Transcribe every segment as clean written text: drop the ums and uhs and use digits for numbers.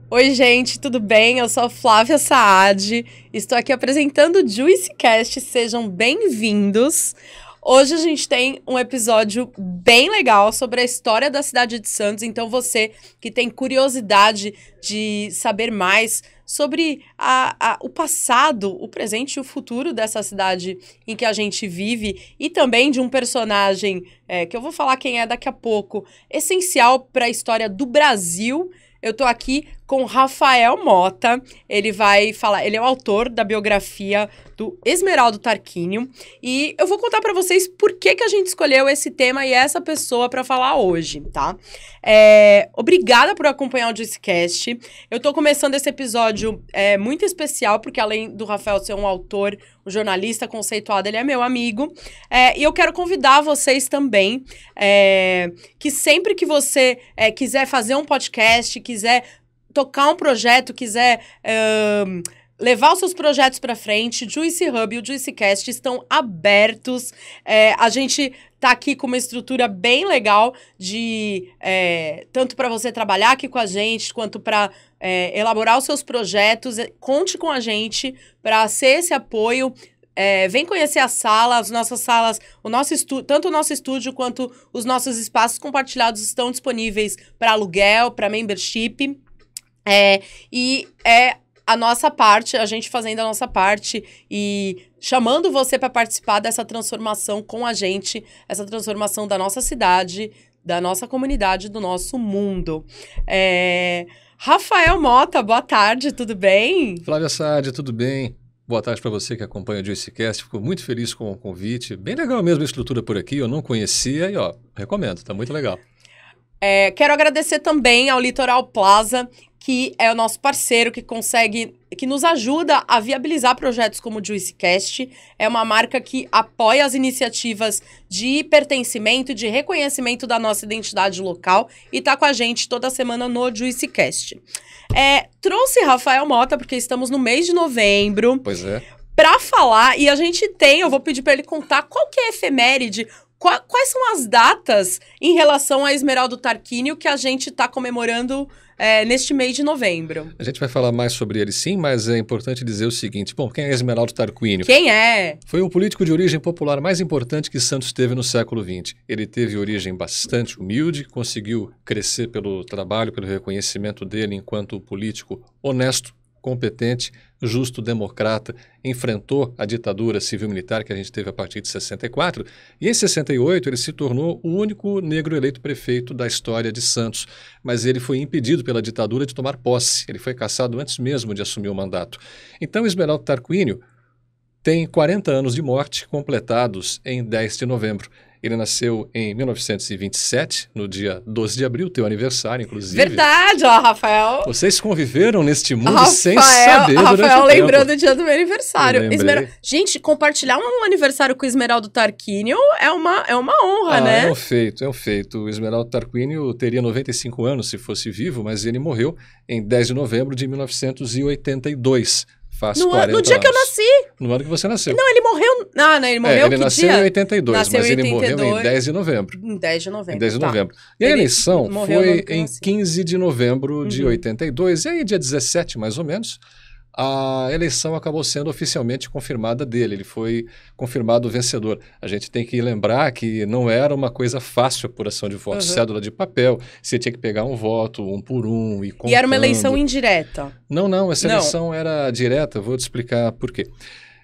Oi, gente, tudo bem? Eu sou a Flávia Saad, estou aqui apresentando o JuicyCast, sejam bem-vindos. Hoje a gente tem um episódio bem legal sobre a história da cidade de Santos, então você que tem curiosidade de saber mais sobre o passado, o presente e o futuro dessa cidade em que a gente vive e também de um personagem que eu vou falar quem é daqui a pouco, essencial para a história do Brasil. Eu tô aqui com Rafael Mota, ele vai falar, ele é o autor da biografia do Esmeraldo Tarquínio e eu vou contar pra vocês por que a gente escolheu esse tema e essa pessoa pra falar hoje, tá? Obrigada por acompanhar o JuicyCast. Eu tô começando esse episódio muito especial porque além do Rafael ser um autor, um jornalista conceituado, ele é meu amigo e eu quero convidar vocês também que sempre que você quiser fazer um podcast, quiser tocar um projeto, quiser levar os seus projetos para frente, o Juicy Hub e o JuicyCast estão abertos. A gente tá aqui com uma estrutura bem legal de tanto para você trabalhar aqui com a gente, quanto para elaborar os seus projetos. Conte com a gente para ser esse apoio. Vem conhecer a sala, as nossas salas, tanto o nosso estúdio quanto os nossos espaços compartilhados estão disponíveis para aluguel, para membership. A nossa parte, a gente fazendo a nossa parte e chamando você para participar dessa transformação com a gente, essa transformação da nossa cidade, da nossa comunidade, do nosso mundo. Rafael Mota, boa tarde, tudo bem? Flávia Saad, tudo bem? Boa tarde para você que acompanha o JuicyCast. Fico muito feliz com o convite. Bem legal mesmo a estrutura por aqui, eu não conhecia e recomendo, tá muito legal. Quero agradecer também ao Litoral Plaza, que é o nosso parceiro que nos ajuda a viabilizar projetos como o JuicyCast. É uma marca que apoia as iniciativas de pertencimento e de reconhecimento da nossa identidade local e tá com a gente toda semana no JuicyCast. Trouxe Rafael Mota, porque estamos no mês de novembro. Pois é. Pra falar, e a gente eu vou pedir pra ele contar qual que é a efeméride, quais são as datas em relação a Esmeraldo Tarquínio que a gente tá comemorando neste mês de novembro. A gente vai falar mais sobre ele sim, mas é importante dizer o seguinte. Bom, quem é Esmeraldo Tarquínio? Quem é? Foi o político de origem popular mais importante que Santos teve no século XX. Ele teve origem bastante humilde, conseguiu crescer pelo trabalho, pelo reconhecimento dele enquanto político honesto, competente, justo, democrata, enfrentou a ditadura civil-militar que a gente teve a partir de 64 e em 68 ele se tornou o único negro eleito prefeito da história de Santos, mas ele foi impedido pela ditadura de tomar posse, ele foi cassado antes mesmo de assumir o mandato. Então Esmeraldo Tarquínio tem 40 anos de morte completados em 10 de novembro. Ele nasceu em 1927, no dia 12 de abril, teu aniversário, inclusive. Verdade, ó, Rafael. Vocês conviveram neste mundo sem saber durante o tempo. Rafael lembrando o dia do meu aniversário. Gente, compartilhar um aniversário com o Esmeraldo Tarquínio é uma honra, né? É um feito. O Esmeraldo Tarquínio teria 95 anos se fosse vivo, mas ele morreu em 10 de novembro de 1982. Faz 40 anos. No dia que eu nasci. No ano que você nasceu. Não, ele morreu... ele morreu ele nasceu em 82, nasceu mas em ele 82. morreu em 10 de novembro. Em 10 de novembro, Em 10 de novembro. E a eleição foi em 15 de novembro de 82. E aí, dia 17, mais ou menos, a eleição acabou sendo oficialmente confirmada dele. Ele foi confirmado vencedor. A gente tem que lembrar que não era uma coisa fácil a apuração de votos. Cédula de papel, você tinha que pegar um voto, um por um, e contando. E era uma eleição indireta? Não, essa eleição era direta. Vou te explicar por quê.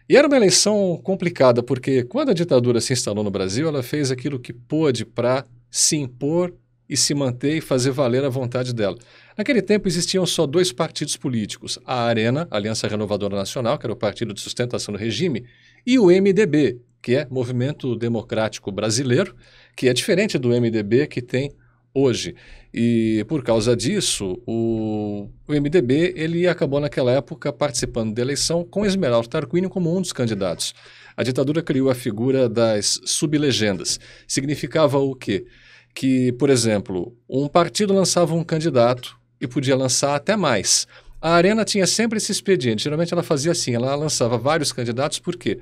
E era uma eleição complicada, porque quando a ditadura se instalou no Brasil, ela fez aquilo que pôde para se impor e se manter e fazer valer a vontade dela. Naquele tempo existiam só dois partidos políticos, a ARENA, Aliança Renovadora Nacional, que era o partido de sustentação do regime, e o MDB, que é Movimento Democrático Brasileiro, que é diferente do MDB que tem hoje. E por causa disso, o MDB ele acabou naquela época participando da eleição com Esmeraldo Tarquínio como um dos candidatos. A ditadura criou a figura das sublegendas. Significava o quê? Que, por exemplo, um partido lançava um candidato e podia lançar até mais. A Arena tinha sempre esse expediente. Geralmente ela fazia assim, ela lançava vários candidatos. Por quê?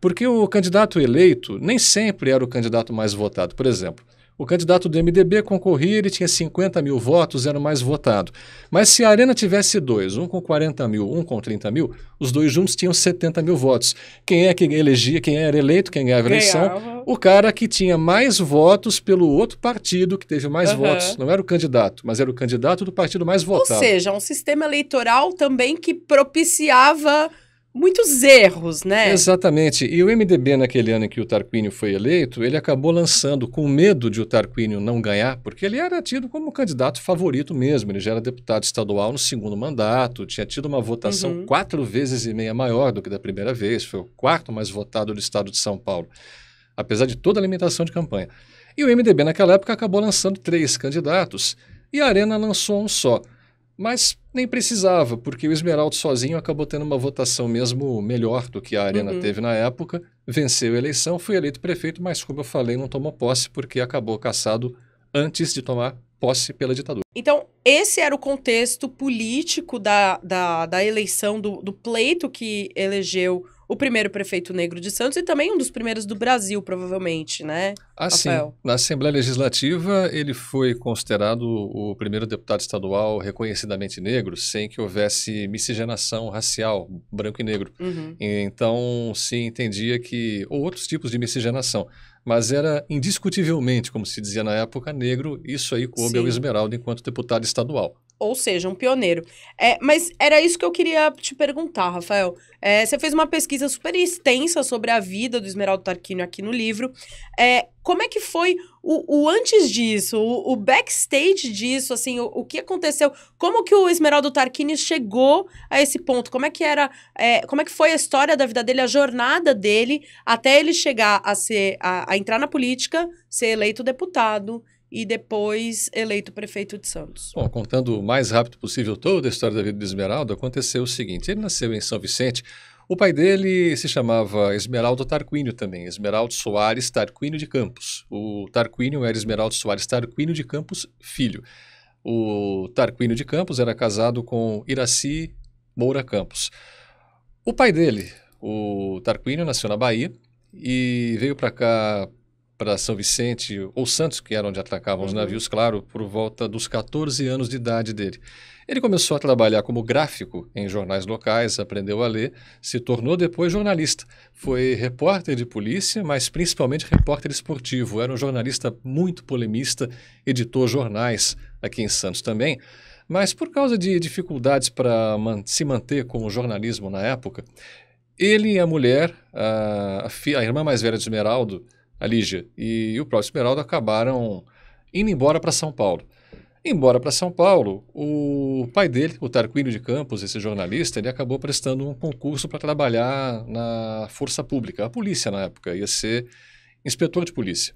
Porque o candidato eleito nem sempre era o candidato mais votado. Por exemplo, O candidato do MDB concorria, ele tinha 50 mil votos, era o mais votado. Mas se a Arena tivesse dois, um com 40 mil, um com 30 mil, os dois juntos tinham 70 mil votos. Quem é que elegia, quem era eleito, quem ganhava a eleição? O cara que tinha mais votos pelo outro partido, que teve mais votos. Não era o candidato, mas era o candidato do partido mais votado. Ou seja, um sistema eleitoral também que propiciava muitos erros, né? Exatamente. E o MDB, naquele ano em que o Tarquínio foi eleito, ele acabou lançando, com medo de o Tarquínio não ganhar, porque ele era tido como candidato favorito mesmo. Ele já era deputado estadual no segundo mandato, tinha tido uma votação 4,5 vezes maior do que da primeira vez, foi o quarto mais votado do estado de São Paulo, apesar de toda a limitação de campanha. E o MDB, naquela época, acabou lançando 3 candidatos, e a Arena lançou um só. Mas nem precisava, porque o Esmeraldo sozinho acabou tendo uma votação mesmo melhor do que a Arena teve na época, venceu a eleição, foi eleito prefeito, mas como eu falei, não tomou posse porque acabou cassado antes de tomar posse pela ditadura. Então, esse era o contexto político da eleição, do pleito que elegeu o primeiro prefeito negro de Santos e também um dos primeiros do Brasil, provavelmente, né, sim. Rafael? Na Assembleia Legislativa, ele foi considerado o primeiro deputado estadual reconhecidamente negro, sem que houvesse miscigenação racial, branco e negro. Então, se entendia que... ou outros tipos de miscigenação. Mas era indiscutivelmente, como se dizia na época, negro. Isso aí coube ao Esmeraldo enquanto deputado estadual. Ou seja, um pioneiro. Mas era isso que eu queria te perguntar, Rafael. Você fez uma pesquisa super extensa sobre a vida do Esmeraldo Tarquínio aqui no livro. Como é que foi o antes disso, o backstage disso, assim, o que aconteceu? Como que o Esmeraldo Tarquínio chegou a esse ponto? Como é que era, como é que foi a história da vida dele, a jornada dele, até ele chegar a entrar na política, ser eleito deputado e depois eleito prefeito de Santos? Bom, contando o mais rápido possível toda a história da vida do Esmeraldo, aconteceu o seguinte: ele nasceu em São Vicente. O pai dele se chamava Esmeraldo Tarquínio também, Esmeraldo Soares Tarquínio de Campos. O Tarquínio era Esmeraldo Soares Tarquínio de Campos, filho. O Tarquínio de Campos era casado com Iraci Moura Campos. O pai dele, o Tarquínio, nasceu na Bahia e veio para cá, para São Vicente, ou Santos, que era onde atracavam os navios, claro, por volta dos 14 anos de idade dele. Ele começou a trabalhar como gráfico em jornais locais, aprendeu a ler, se tornou depois jornalista. Foi repórter de polícia, mas principalmente repórter esportivo. Era um jornalista muito polemista, editou jornais aqui em Santos também. Mas por causa de dificuldades para se manter com o jornalismo na época, ele e a mulher, a irmã mais velha de Esmeraldo, a Lígia, e o próprio Esmeraldo acabaram indo embora para São Paulo. Embora para São Paulo, o pai dele, o Tarquínio de Campos, esse jornalista, ele acabou prestando um concurso para trabalhar na Força Pública, a polícia na época, ia ser inspetor de polícia.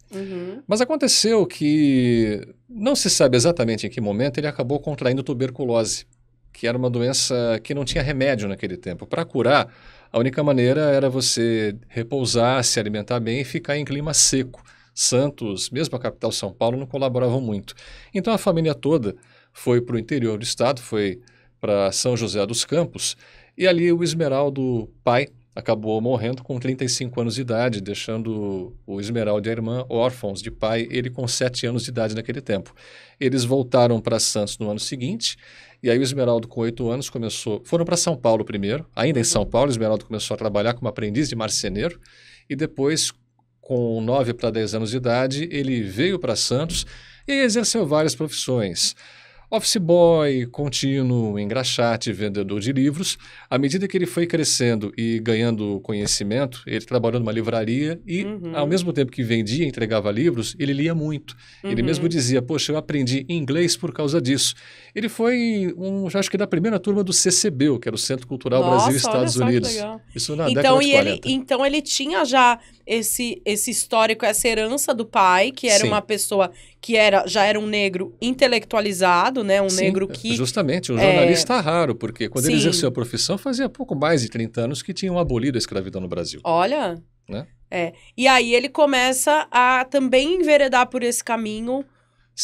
Mas aconteceu que não se sabe exatamente em que momento ele acabou contraindo tuberculose, que era uma doença que não tinha remédio naquele tempo. Para curar, a única maneira era você repousar, se alimentar bem e ficar em clima seco. Santos, mesmo a capital São Paulo, não colaboravam muito. Então a família toda foi para o interior do estado, foi para São José dos Campos, e ali o Esmeraldo, pai, acabou morrendo com 35 anos de idade, deixando o Esmeraldo e a irmã órfãos de pai, ele com 7 anos de idade naquele tempo. Eles voltaram para Santos no ano seguinte, e aí o Esmeraldo com 8 anos foram para São Paulo primeiro, ainda em São Paulo, o Esmeraldo começou a trabalhar como aprendiz de marceneiro, e depois, com 9 para 10 anos de idade, ele veio para Santos e exerceu várias profissões. Office boy, contínuo, engraxate, vendedor de livros. À medida que ele foi crescendo e ganhando conhecimento, ele trabalhou numa livraria e, ao mesmo tempo que vendia e entregava livros, ele lia muito. Ele mesmo dizia, poxa, eu aprendi inglês por causa disso. Ele foi, já acho que da primeira turma do CCBio, que era o Centro Cultural Brasil e Estados Unidos. Isso na década de 40. Então ele tinha já esse histórico, essa herança do pai, que era uma pessoa que já era um negro intelectualizado, né? Negro que... Justamente, um jornalista raro, porque quando ele exerceu a profissão, fazia pouco mais de 30 anos que tinham abolido a escravidão no Brasil. Olha! Né? E aí ele começa a também enveredar por esse caminho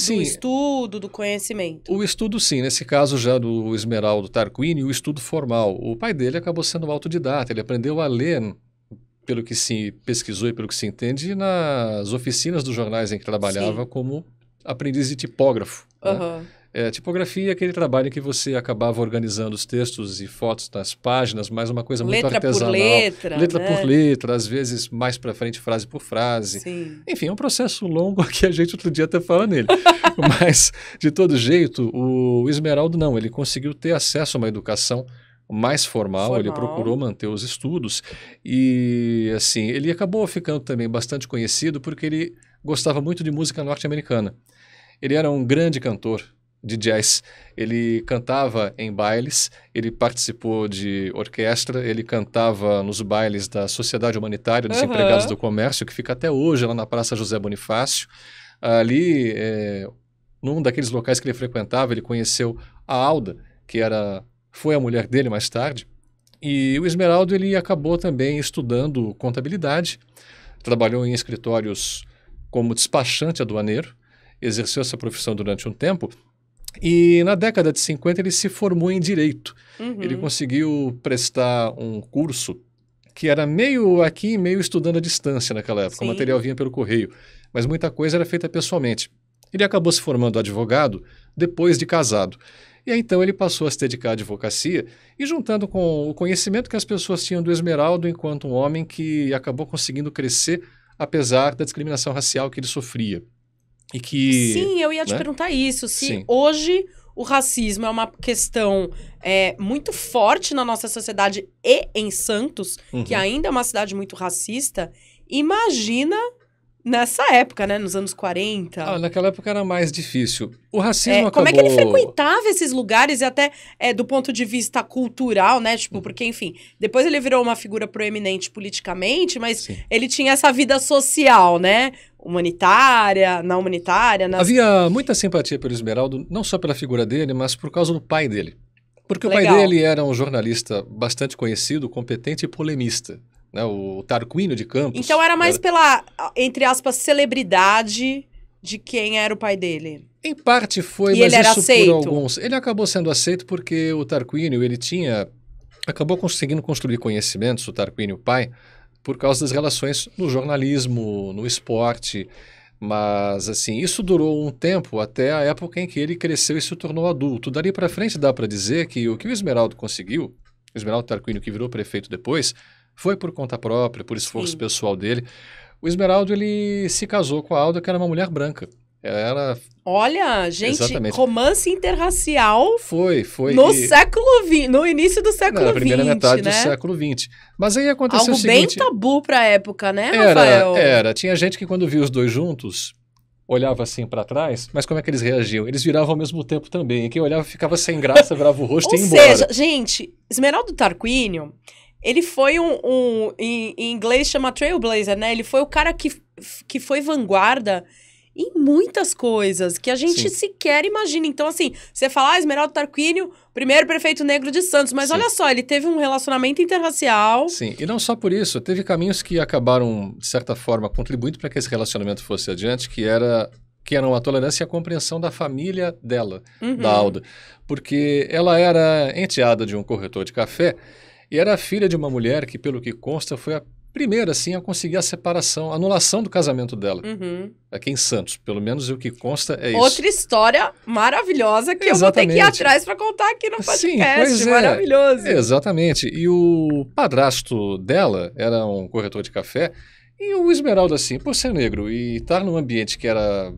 do estudo, do conhecimento. O estudo, sim. Nesse caso já do Esmeraldo Tarquínio, o estudo formal. O pai dele acabou sendo autodidata, ele aprendeu a ler pelo que se pesquisou e pelo que se entende, nas oficinas dos jornais em que trabalhava como aprendiz de tipógrafo. Né? Tipografia é aquele trabalho em que você acabava organizando os textos e fotos nas páginas, mas uma coisa muito artesanal. Letra por letra, às vezes mais para frente, frase por frase. Sim. Enfim, é um processo longo que a gente outro dia até fala nele. Mas, de todo jeito, o Esmeraldo não, ele conseguiu ter acesso a uma educação mais formal, ele procurou manter os estudos e, assim, ele acabou ficando também bastante conhecido porque ele gostava muito de música norte-americana. Ele era um grande cantor de jazz. Ele cantava em bailes, ele participou de orquestra, ele cantava nos bailes da Sociedade Humanitária dos Empregados do Comércio, que fica até hoje lá na Praça José Bonifácio. Ali, num daqueles locais que ele frequentava, ele conheceu a Alda, que foi a mulher dele mais tarde. E o Esmeraldo ele acabou também estudando contabilidade, trabalhou em escritórios como despachante aduaneiro, exerceu essa profissão durante um tempo. E na década de 50 ele se formou em Direito. Ele conseguiu prestar um curso que era meio aqui, meio estudando à distância naquela época. O material vinha pelo correio, mas muita coisa era feita pessoalmente. Ele acabou se formando advogado depois de casado. E aí, então ele passou a se dedicar à advocacia e juntando com o conhecimento que as pessoas tinham do Esmeraldo enquanto um homem que acabou conseguindo crescer apesar da discriminação racial que ele sofria. E que, sim, eu ia te perguntar isso. Se hoje o racismo é uma questão muito forte na nossa sociedade e em Santos, que ainda é uma cidade muito racista, imagina nessa época, né? Nos anos 40. Naquela época era mais difícil. O racismo acabou... Como é que ele frequentava esses lugares e até do ponto de vista cultural, né? Tipo, porque, enfim, depois ele virou uma figura proeminente politicamente, mas ele tinha essa vida social, né? Humanitária, não humanitária. Havia muita simpatia pelo Esmeraldo, não só pela figura dele, mas por causa do pai dele. Porque o pai dele era um jornalista bastante conhecido, competente e polemista. Né, o Tarquínio de Campos. Então era mais pela, entre aspas, celebridade de quem era o pai dele. Em parte foi, mas ele era isso aceito? Por alguns. Ele acabou sendo aceito porque o Tarquínio, acabou conseguindo construir conhecimentos, o Tarquínio pai, por causa das relações no jornalismo, no esporte. Mas, assim, isso durou um tempo até a época em que ele cresceu e se tornou adulto. Dali para frente dá para dizer que o Esmeraldo conseguiu, o Esmeraldo Tarquínio, que virou prefeito depois, foi por conta própria, por esforço pessoal dele. O Esmeraldo, ele se casou com a Alda, que era uma mulher branca. Olha, gente, romance interracial foi no século XX, no início do século XX, na primeira metade do século XX. Mas aí aconteceu o seguinte... Algo bem tabu pra época, né, Rafael? Tinha gente que quando via os dois juntos, olhava assim para trás, mas como é que eles reagiam? Eles viravam ao mesmo tempo também. E quem olhava ficava sem graça, virava o rosto e ia embora. Ou seja, gente, Esmeraldo Tarquínio... Ele foi em inglês chama trailblazer, né? Ele foi o cara que foi vanguarda em muitas coisas que a gente sequer imagina. Então, assim, você fala, Esmeraldo Tarquínio, primeiro prefeito negro de Santos. Mas olha só, ele teve um relacionamento interracial. Sim, e não só por isso. Teve caminhos que acabaram, de certa forma, contribuindo para que esse relacionamento fosse adiante, que eram a tolerância e a compreensão da família dela, da Alda. Porque ela era enteada de um corretor de café, e era filha de uma mulher que, pelo que consta, foi a primeira, assim, a conseguir a separação, a anulação do casamento dela. Aqui em Santos, pelo menos o que consta é isso. Outra história maravilhosa que eu vou ter que ir atrás para contar aqui no podcast. Sim, maravilhoso. Exatamente. E o padrasto dela era um corretor de café, e o Esmeraldo, assim, por ser negro e estar num ambiente que era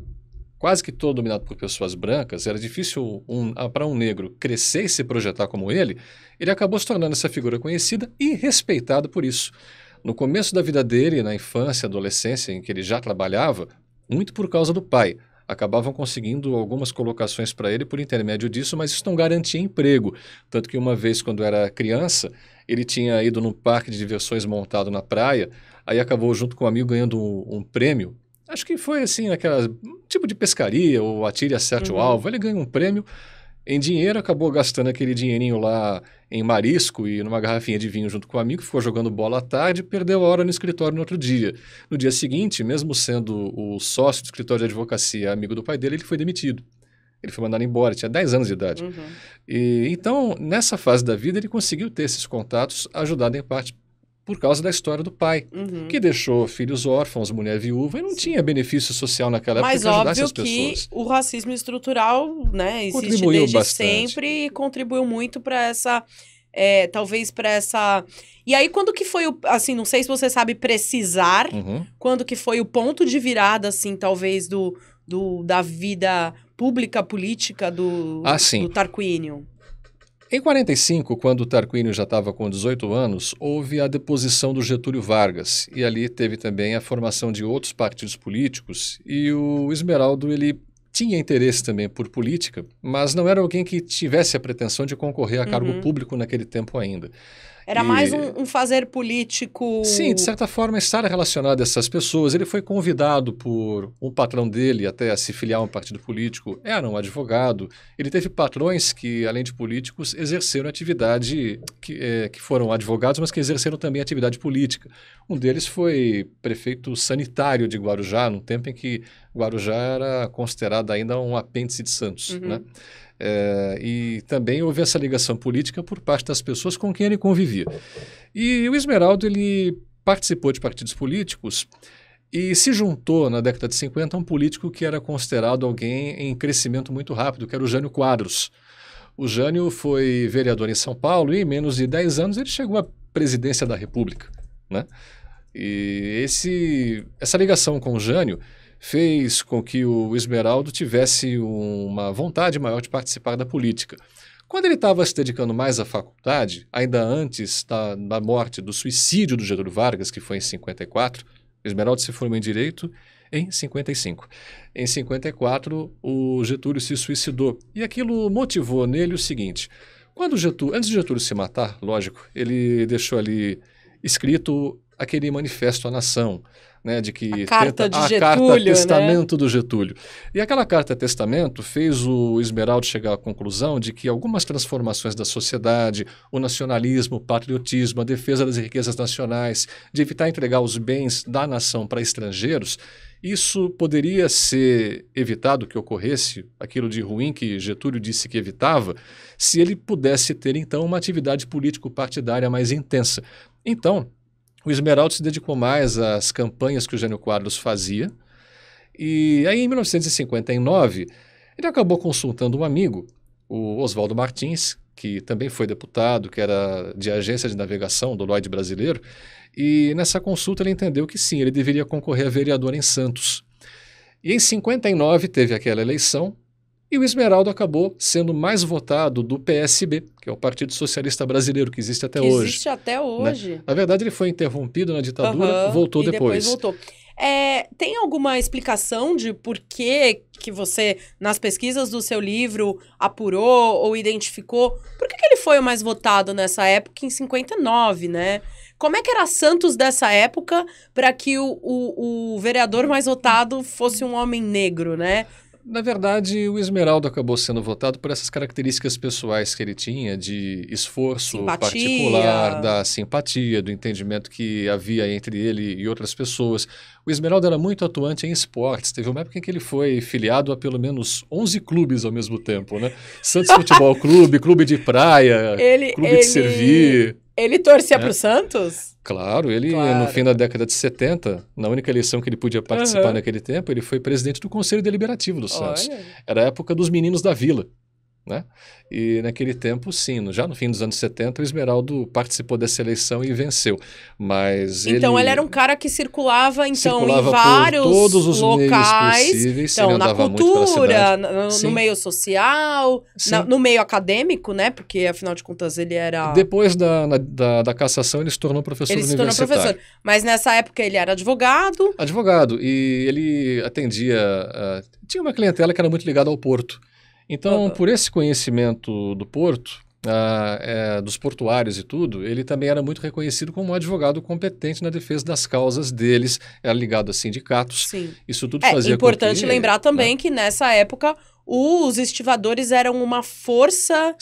quase que todo dominado por pessoas brancas, era difícil para um negro crescer e se projetar como ele acabou se tornando essa figura conhecida e respeitada por isso. No começo da vida dele, na infância, adolescência, em que ele já trabalhava, muito por causa do pai, acabavam conseguindo algumas colocações para ele por intermédio disso, mas isso não garantia emprego. Tanto que uma vez, quando era criança, ele tinha ido num parque de diversões montado na praia, aí acabou junto com um amigo ganhando um prêmio. Acho que foi assim, aquela tipo de pescaria, ou atire, acerte o alvo. Ele ganha um prêmio em dinheiro, acabou gastando aquele dinheirinho lá em marisco e numa garrafinha de vinho junto com o amigo, ficou jogando bola à tarde e perdeu a hora no escritório no outro dia. No dia seguinte, mesmo sendo o sócio do escritório de advocacia, amigo do pai dele, ele foi demitido. Ele foi mandado embora, tinha 10 anos de idade. E, então, nessa fase da vida, ele conseguiu ter esses contatos, ajudado em parte por causa da história do pai, Uhum. que deixou filhos órfãos, mulher viúva, e não tinha benefício social naquela época Mas que ajudasse óbvio as pessoas. que o racismo estrutural, né, existe Contribuiu desde bastante. sempre e contribuiu muito para essa, talvez para essa... E aí, quando que foi assim, não sei se você sabe precisar, Uhum. quando que foi o ponto de virada, assim, talvez da vida pública, política do Sim. Tarquínio? Em 45, quando o Tarquínio já estava com 18 anos, houve a deposição do Getúlio Vargas, e ali teve também a formação de outros partidos políticos, e o Esmeraldo, ele tinha interesse também por política, mas não era alguém que tivesse a pretensão de concorrer a cargo público naquele tempo ainda. Era mais um fazer político... Sim, de certa forma, estar relacionado a essas pessoas. Ele foi convidado por um patrão dele até a se filiar a um partido político. Era um advogado. Ele teve patrões que, além de políticos, exerceram atividade, que foram advogados, mas que exerceram também atividade política. Um deles foi prefeito sanitário de Guarujá, num tempo em que Guarujá era considerado ainda um apêndice de Santos, né? E também houve essa ligação política por parte das pessoas com quem ele convivia. E o Esmeraldo, ele participou de partidos políticos e se juntou na década de 50 a um político que era considerado alguém em crescimento muito rápido, que era o Jânio Quadros. O Jânio foi vereador em São Paulo e em menos de 10 anos ele chegou à presidência da República, né? E essa ligação com o Jânio fez com que o Esmeraldo tivesse uma vontade maior de participar da política. Quando ele estava se dedicando mais à faculdade, ainda antes da morte, do suicídio do Getúlio Vargas, que foi em 54, o Esmeraldo se formou em Direito em 55. Em 54, o Getúlio se suicidou. E aquilo motivou nele o seguinte: antes de Getúlio se matar, lógico, ele deixou ali escrito aquele manifesto à nação, né, de que a carta testamento, né, do Getúlio. E aquela carta testamento fez o Esmeraldo chegar à conclusão de que algumas transformações da sociedade, o nacionalismo, o patriotismo, a defesa das riquezas nacionais, de evitar entregar os bens da nação para estrangeiros, isso poderia ser evitado que ocorresse, aquilo de ruim que Getúlio disse que evitava, se ele pudesse ter então uma atividade político-partidária mais intensa. Então, o Esmeraldo se dedicou mais às campanhas que o Jânio Quadros fazia, e aí em 1959 ele acabou consultando um amigo, o Oswaldo Martins, que também foi deputado, que era de agência de navegação do Lloyd brasileiro, e nessa consulta ele entendeu que sim, ele deveria concorrer a vereador em Santos. E em 59 teve aquela eleição, e o Esmeraldo acabou sendo mais votado do PSB, que é o Partido Socialista Brasileiro, que existe até hoje. Existe até hoje. Né? Na verdade, ele foi interrompido na ditadura, voltou depois. Voltou. Tem alguma explicação de por que você, nas pesquisas do seu livro, apurou ou identificou? Por que ele foi o mais votado nessa época, em 59, né? Como é que era Santos dessa época para que o vereador mais votado fosse um homem negro, né? Na verdade, o Esmeraldo acabou sendo votado por essas características pessoais que ele tinha, de esforço particular, da simpatia, do entendimento que havia entre ele e outras pessoas. O Esmeraldo era muito atuante em esportes. Teve uma época em que ele foi filiado a pelo menos 11 clubes ao mesmo tempo, né? Santos Futebol Clube, Clube de Praia, Clube de Servir. Ele torcia para o Santos? Claro, no fim da década de 70, na única eleição que ele podia participar naquele tempo, ele foi presidente do Conselho Deliberativo do Santos. Era a época dos meninos da Vila, né? E naquele tempo, sim, já no fim dos anos 70, o Esmeraldo participou dessa eleição e venceu. Mas então ele era um cara que circulava em por vários todos os locais, meios possíveis, então, na cultura, no meio social, no meio acadêmico, né? Porque afinal de contas ele era... Depois da cassação ele se tornou professor universitário. Ele se tornou professor, mas nessa época ele era advogado. Advogado, e ele atendia... tinha uma clientela que era muito ligada ao porto. Então, por esse conhecimento do porto, dos portuários e tudo, ele também era muito reconhecido como um advogado competente na defesa das causas deles, era ligado a sindicatos. Sim. Isso tudo fazia importante lembrar também que nessa época os estivadores eram uma força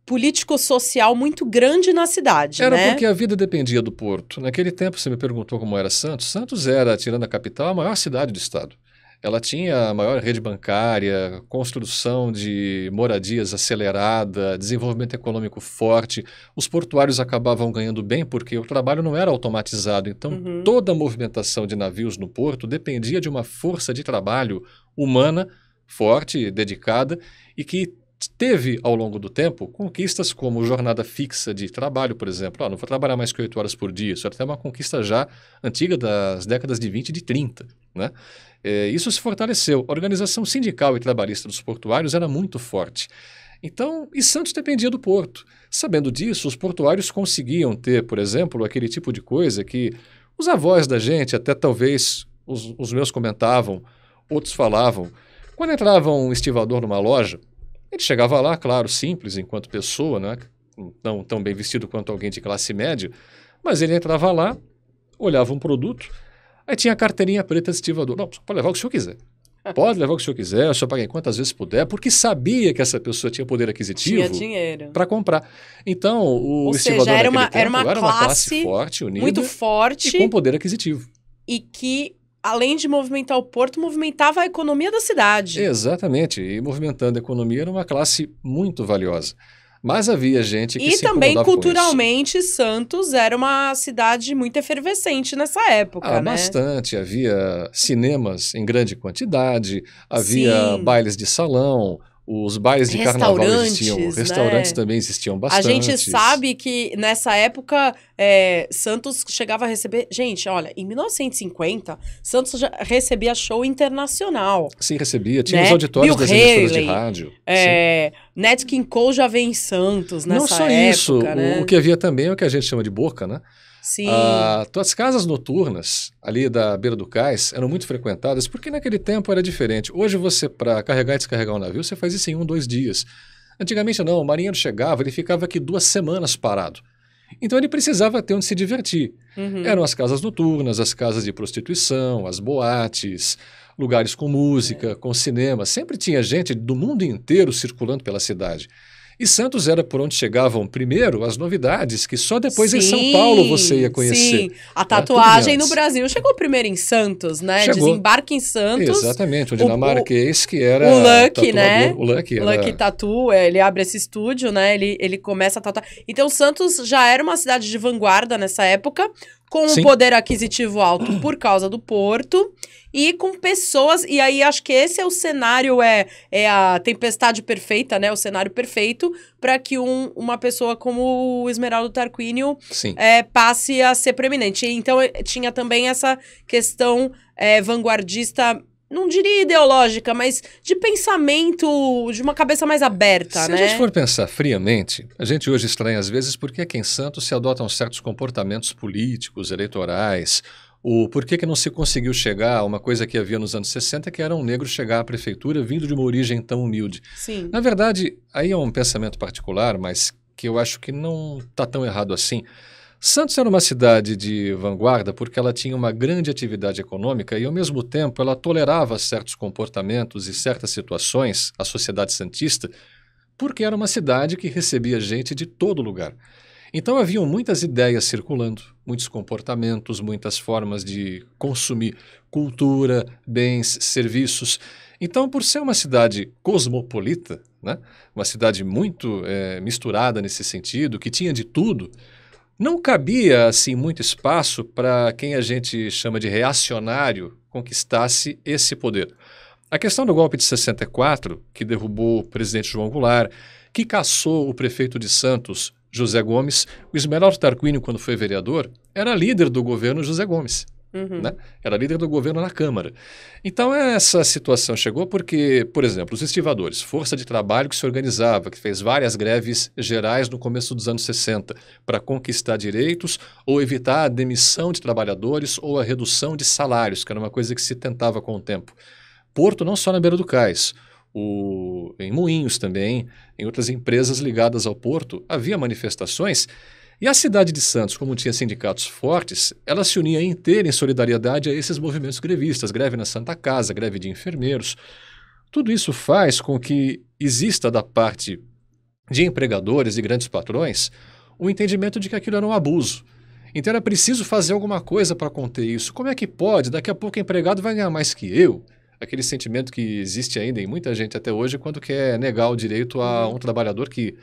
político-social muito grande na cidade, Era né? porque a vida dependia do porto. Naquele tempo, você me perguntou como era Santos. Santos era, tirando a capital, a maior cidade do estado. Ela tinha a maior rede bancária, construção de moradias acelerada, desenvolvimento econômico forte. Os portuários acabavam ganhando bem porque o trabalho não era automatizado. Então, toda a movimentação de navios no porto dependia de uma força de trabalho humana, forte, dedicada, e que teve, ao longo do tempo, conquistas como jornada fixa de trabalho, por exemplo. Não vou trabalhar mais que 8 horas por dia. Isso era até uma conquista já antiga das décadas de 20 e de 30, né? Isso se fortaleceu. A organização sindical e trabalhista dos portuários era muito forte. Então, e Santos dependia do porto. Sabendo disso, os portuários conseguiam ter, por exemplo, aquele tipo de coisa que os avós da gente, até talvez os meus comentavam, outros falavam. Quando entrava um estivador numa loja, ele chegava lá, claro, simples enquanto pessoa, né? Não tão bem vestido quanto alguém de classe média, mas ele entrava lá, olhava um produto, aí tinha a carteirinha preta de estivador. Não, pode levar o que o senhor quiser. Pode levar o que o senhor quiser, o senhor paga quantas vezes puder, porque sabia que essa pessoa tinha poder aquisitivo. Tinha dinheiro. Para comprar. Então, o Ou estivador seja, era era uma classe forte, unida, muito forte e com poder aquisitivo. E que, além de movimentar o porto, movimentava a economia da cidade. Exatamente. E movimentando a economia era uma classe muito valiosa. Mas havia gente que e se também, incomodava culturalmente, Santos era uma cidade muito efervescente nessa época, né? Bastante. Havia cinemas em grande quantidade, havia bailes de salão, os bailes de carnaval existiam, restaurantes também existiam bastante. A gente sabe que nessa época Santos chegava a receber... Gente, olha, em 1950, Santos já recebia show internacional. Sim, recebia. Tinha os auditórios das emissoras de rádio. Nat King Cole já veio em Santos nessa época. Não só isso, né? o que havia também é o que a gente chama de boca, né? Sim. As casas noturnas ali da beira do cais eram muito frequentadas porque naquele tempo era diferente. Hoje você, para carregar e descarregar um navio, você faz isso em 1, 2 dias. Antigamente não, o marinheiro chegava, ele ficava aqui 2 semanas parado. Então ele precisava ter onde se divertir. Eram as casas noturnas, as casas de prostituição, as boates, lugares com música, com cinema. Sempre tinha gente do mundo inteiro circulando pela cidade. E Santos era por onde chegavam primeiro as novidades, que só depois em São Paulo você ia conhecer. Sim, a tatuagem no Brasil chegou primeiro em Santos, né? Chegou. Desembarque em Santos. Exatamente, o dinamarquês que era o Lucky, né? O Lucky era... Lucky Tattoo, ele abre esse estúdio, né? Ele começa a tatuar. Então Santos já era uma cidade de vanguarda nessa época, com um poder aquisitivo alto por causa do porto. E com pessoas, e aí acho que esse é o cenário, é a tempestade perfeita, né? O cenário perfeito para que uma pessoa como o Esmeraldo Tarquínio passe a ser preeminente. Então tinha também essa questão vanguardista, não diria ideológica, mas de pensamento, de uma cabeça mais aberta, né? Se a gente for pensar friamente, a gente hoje estranha às vezes porque aqui em Santos se adotam certos comportamentos políticos, eleitorais. Por que não se conseguiu chegar a uma coisa que havia nos anos 60, que era um negro chegar à prefeitura vindo de uma origem tão humilde. Sim. Na verdade, aí é um pensamento particular, mas que eu acho que não está tão errado assim. Santos era uma cidade de vanguarda porque ela tinha uma grande atividade econômica e, ao mesmo tempo, ela tolerava certos comportamentos e certas situações, a sociedade santista, porque era uma cidade que recebia gente de todo lugar. Então haviam muitas ideias circulando, muitos comportamentos, muitas formas de consumir cultura, bens, serviços. Então, por ser uma cidade cosmopolita, né, uma cidade muito misturada nesse sentido, que tinha de tudo, não cabia assim muito espaço para quem a gente chama de reacionário conquistasse esse poder. A questão do golpe de 64, que derrubou o presidente João Goulart, que cassou o prefeito de Santos, José Gomes, o Esmeraldo Tarquínio, quando foi vereador, era líder do governo José Gomes. Né? Era líder do governo na Câmara. Então essa situação chegou porque, por exemplo, os estivadores, força de trabalho que se organizava, que fez várias greves gerais no começo dos anos 60 para conquistar direitos ou evitar a demissão de trabalhadores ou a redução de salários, que era uma coisa que se tentava com o tempo. Porto não só na beira do cais, em Moinhos também, em outras empresas ligadas ao porto, havia manifestações e a cidade de Santos, como tinha sindicatos fortes, ela se unia inteira em solidariedade a esses movimentos grevistas, greve na Santa Casa, greve de enfermeiros. Tudo isso faz com que exista da parte de empregadores e grandes patrões o entendimento de que aquilo era um abuso. Então era preciso fazer alguma coisa para conter isso. Como é que pode? Daqui a pouco o empregado vai ganhar mais que eu. aquele sentimento que existe ainda em muita gente até hoje quando quer negar o direito a um trabalhador que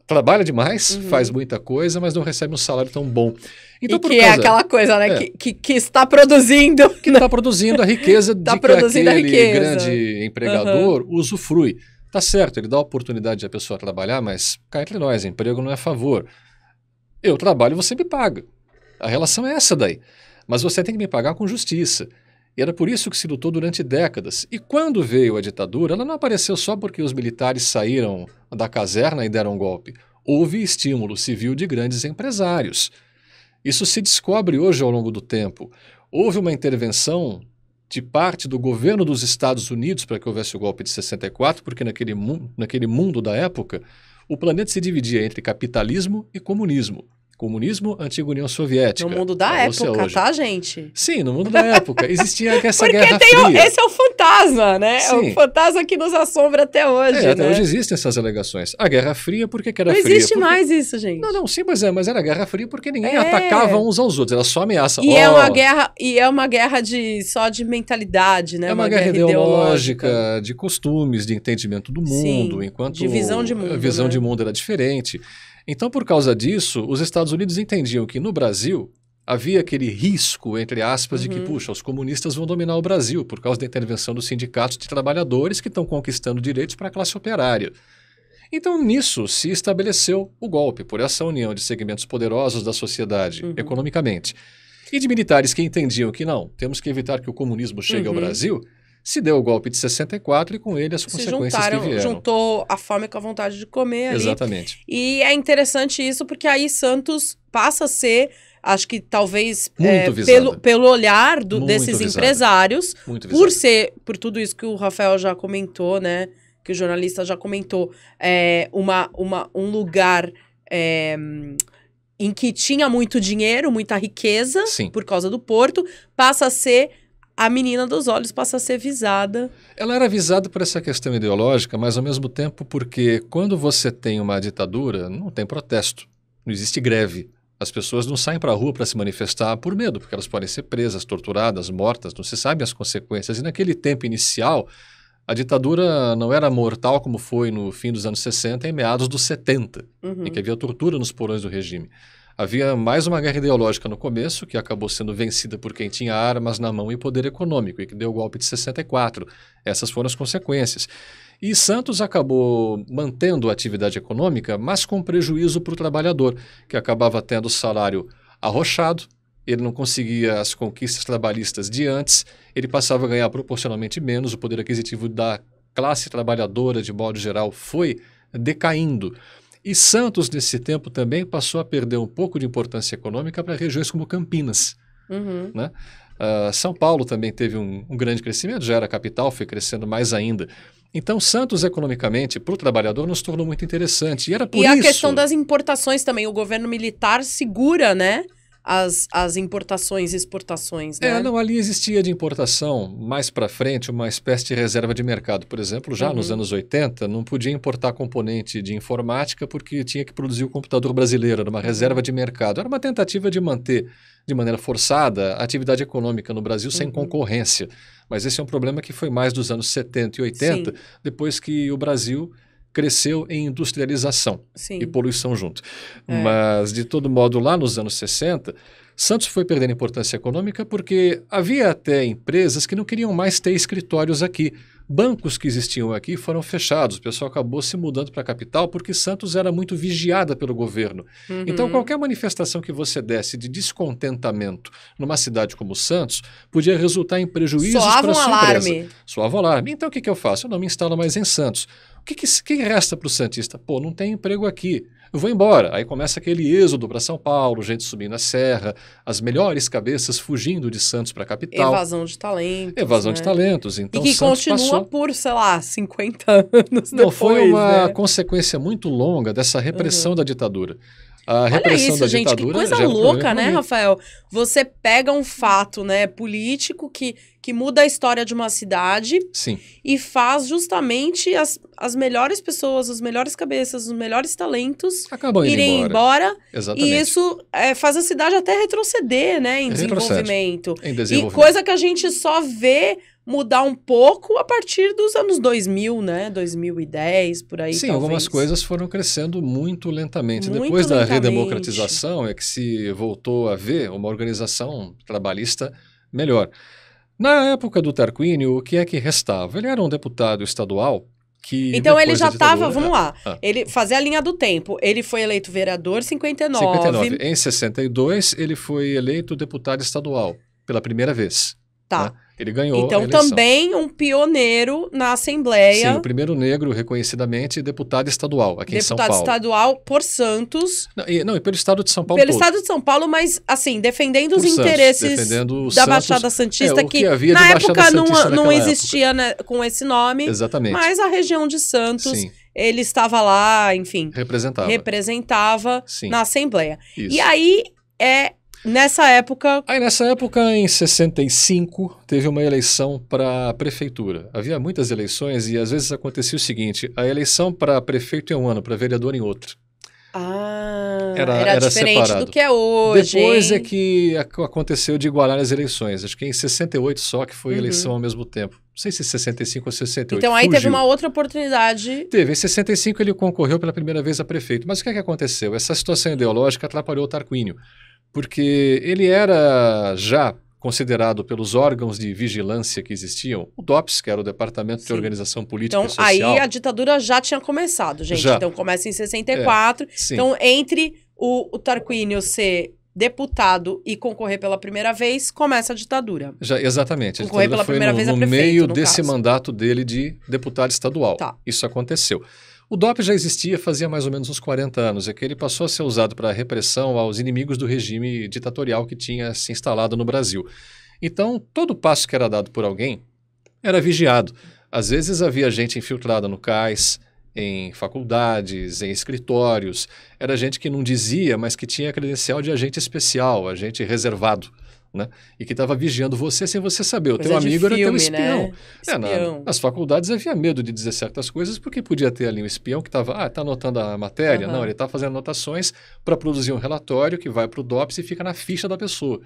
trabalha demais, faz muita coisa, mas não recebe um salário tão bom. Então, e que é aquela coisa, né? Que está produzindo. Que está produzindo a riqueza de que aquele grande empregador usufrui. Tá certo, ele dá a oportunidade de a pessoa trabalhar, mas cá entre nós, emprego não é favor. Eu trabalho e você me paga. A relação é essa daí. Mas você tem que me pagar com justiça. E era por isso que se lutou durante décadas. E quando veio a ditadura, ela não apareceu só porque os militares saíram da caserna e deram um golpe. Houve estímulo civil de grandes empresários. Isso se descobre hoje ao longo do tempo. Houve uma intervenção de parte do governo dos Estados Unidos para que houvesse o golpe de 64, porque naquele mundo da época, o planeta se dividia entre capitalismo e comunismo. Comunismo, antiga União Soviética. No mundo da época, tá, gente? Sim, no mundo da época. Existia essa Guerra Fria. Esse é o fantasma, né? Sim. É o fantasma que nos assombra até hoje, né? Até hoje existem essas alegações. A Guerra Fria, por que era fria? Não existe mais isso, gente. Não, sim, mas era Guerra Fria porque ninguém atacava uns aos outros, era só ameaça. E é uma guerra só de mentalidade, né? É uma guerra ideológica, de costumes, de entendimento do mundo, enquanto de visão de mundo, a visão de mundo era diferente. Então, por causa disso, os Estados Unidos entendiam que no Brasil havia aquele risco, entre aspas, de que, puxa, os comunistas vão dominar o Brasil por causa da intervenção dos sindicatos de trabalhadores que estão conquistando direitos para a classe operária. Então, nisso se estabeleceu o golpe, por essa união de segmentos poderosos da sociedade, economicamente, e de militares que entendiam que não, temos que evitar que o comunismo chegue ao Brasil. Se deu o golpe de 64 e com ele as consequências que vieram. Juntou a fome com a vontade de comer ali. Exatamente. E é interessante isso porque aí Santos passa a ser, acho que talvez pelo olhar desses empresários, por tudo isso que o Rafael já comentou, né? Que o jornalista já comentou, um lugar em que tinha muito dinheiro, muita riqueza, por causa do porto, passa a ser... A menina dos olhos passa a ser visada. Ela era visada por essa questão ideológica, mas ao mesmo tempo porque quando você tem uma ditadura, não tem protesto, não existe greve. As pessoas não saem para a rua para se manifestar por medo, porque elas podem ser presas, torturadas, mortas, não se sabe as consequências. E naquele tempo inicial, a ditadura não era mortal como foi no fim dos anos 60 e meados dos 70, em que havia tortura nos porões do regime. Havia mais uma guerra ideológica no começo, que acabou sendo vencida por quem tinha armas na mão e poder econômico, e que deu o golpe de 64. Essas foram as consequências. E Santos acabou mantendo a atividade econômica, mas com prejuízo para o trabalhador, que acabava tendo o salário arrochado, ele não conseguia as conquistas trabalhistas de antes, ele passava a ganhar proporcionalmente menos, o poder aquisitivo da classe trabalhadora, de modo geral, foi decaindo. E Santos, nesse tempo, também passou a perder um pouco de importância econômica para regiões como Campinas. Né? São Paulo também teve um grande crescimento, já era capital, foi crescendo mais ainda. Então, Santos, economicamente, para o trabalhador, nos tornou muito interessante. E a questão das importações também. O governo militar segura, né? As importações e exportações, né? Ali existia de importação, mais para frente, uma espécie de reserva de mercado. Por exemplo, já nos anos 80, não podia importar componente de informática porque tinha que produzir o computador brasileiro, era uma reserva de mercado. Era uma tentativa de manter, de maneira forçada, a atividade econômica no Brasil sem concorrência. Mas esse é um problema que foi mais dos anos 70 e 80, depois que o Brasil cresceu em industrialização e poluição junto. Mas, de todo modo, lá nos anos 60, Santos foi perdendo importância econômica porque havia até empresas que não queriam mais ter escritórios aqui. Bancos que existiam aqui foram fechados, o pessoal acabou se mudando para a capital porque Santos era muito vigiada pelo governo. Então, qualquer manifestação que você desse de descontentamento numa cidade como Santos podia resultar em prejuízos para a sua empresa. Soava um alarme. Então, o que eu faço? Eu não me instalo mais em Santos. O que resta para o santista? Pô, não tem emprego aqui. Eu vou embora. Aí começa aquele êxodo para São Paulo, gente subindo a serra, as melhores cabeças fugindo de Santos para a capital. Evasão de talentos. Evasão de talentos. Então, e que Santos continua por, 50 anos Não, depois, foi uma consequência muito longa dessa repressão da ditadura. A repressão Olha isso, gente, que coisa louca, né, Rafael? Você pega um fato, né, político que muda a história de uma cidade e faz justamente as melhores pessoas, as melhores cabeças, os melhores talentos irem embora. Exatamente. E isso faz a cidade até retroceder, né, em desenvolvimento. E coisa que a gente só vê mudar um pouco a partir dos anos 2000, né? 2010, por aí, sim, talvez. algumas coisas foram crescendo muito lentamente. Muito Depois da lentamente. redemocratização é que se voltou a ver uma organização trabalhista melhor. Na época do Tarquínio, o que é que restava? Ele era um deputado estadual que Então ele depois já da ditadura... estava, vamos lá, ele fazia a linha do tempo. Ele foi eleito vereador em 59. 59. Em 62, ele foi eleito deputado estadual pela primeira vez. Tá. Né? Ele ganhou a Então eleição. também um pioneiro na Assembleia. Sim, o primeiro negro reconhecidamente deputado estadual aqui em São Paulo. Deputado estadual por Santos. Não, e pelo estado de São Paulo Pelo todo. estado de São Paulo, mas assim, defendendo Por os Santos, interesses defendendo da Santos, Baixada Santista, o que havia de na Baixada época Santista não naquela existia, né, com esse nome. Exatamente. Mas a região de Santos, Sim. ele estava lá, enfim, representava Sim. na Assembleia. Isso. E aí, nessa época, em 65, teve uma eleição para prefeitura. Havia muitas eleições e às vezes acontecia o seguinte, a eleição para prefeito em um ano, para vereador em outro. Era diferente separado. do que é hoje. Depois é que aconteceu de igualar as eleições. Acho que em 68 só que foi eleição ao mesmo tempo. Não sei se 65 ou 68. Então aí Fugiu. teve uma outra oportunidade. Teve. Em 65 ele concorreu pela primeira vez a prefeito. Mas o que é que aconteceu? Essa situação ideológica atrapalhou o Tarquínio. Porque ele era já considerado pelos órgãos de vigilância que existiam, o DOPS, que era o Departamento de Organização Política então, e Social. aí a ditadura já tinha começado, gente. Já. Então começa em 64. Sim. Então, entre o Tarquínio ser deputado e concorrer pela primeira vez, começa a ditadura. Já, exatamente. A Concorrer ditadura pela foi primeira vez a no prefeito, meio no desse caso. mandato dele de deputado estadual. Tá. Isso aconteceu. O DOP já existia fazia mais ou menos uns 40 anos, é que ele passou a ser usado para repressão aos inimigos do regime ditatorial que tinha se instalado no Brasil. Então, todo passo que era dado por alguém era vigiado. Às vezes havia gente infiltrada no cais, em faculdades, em escritórios. Era gente que não dizia, mas que tinha credencial de agente especial, agente reservado. Né? E que estava vigiando você sem você saber. O teu amigo era teu espião. Né? Espião. Nas faculdades havia medo de dizer certas coisas porque podia ter ali um espião que estava, está anotando a matéria. Não, ele está fazendo anotações para produzir um relatório que vai para o DOPS e fica na ficha da pessoa,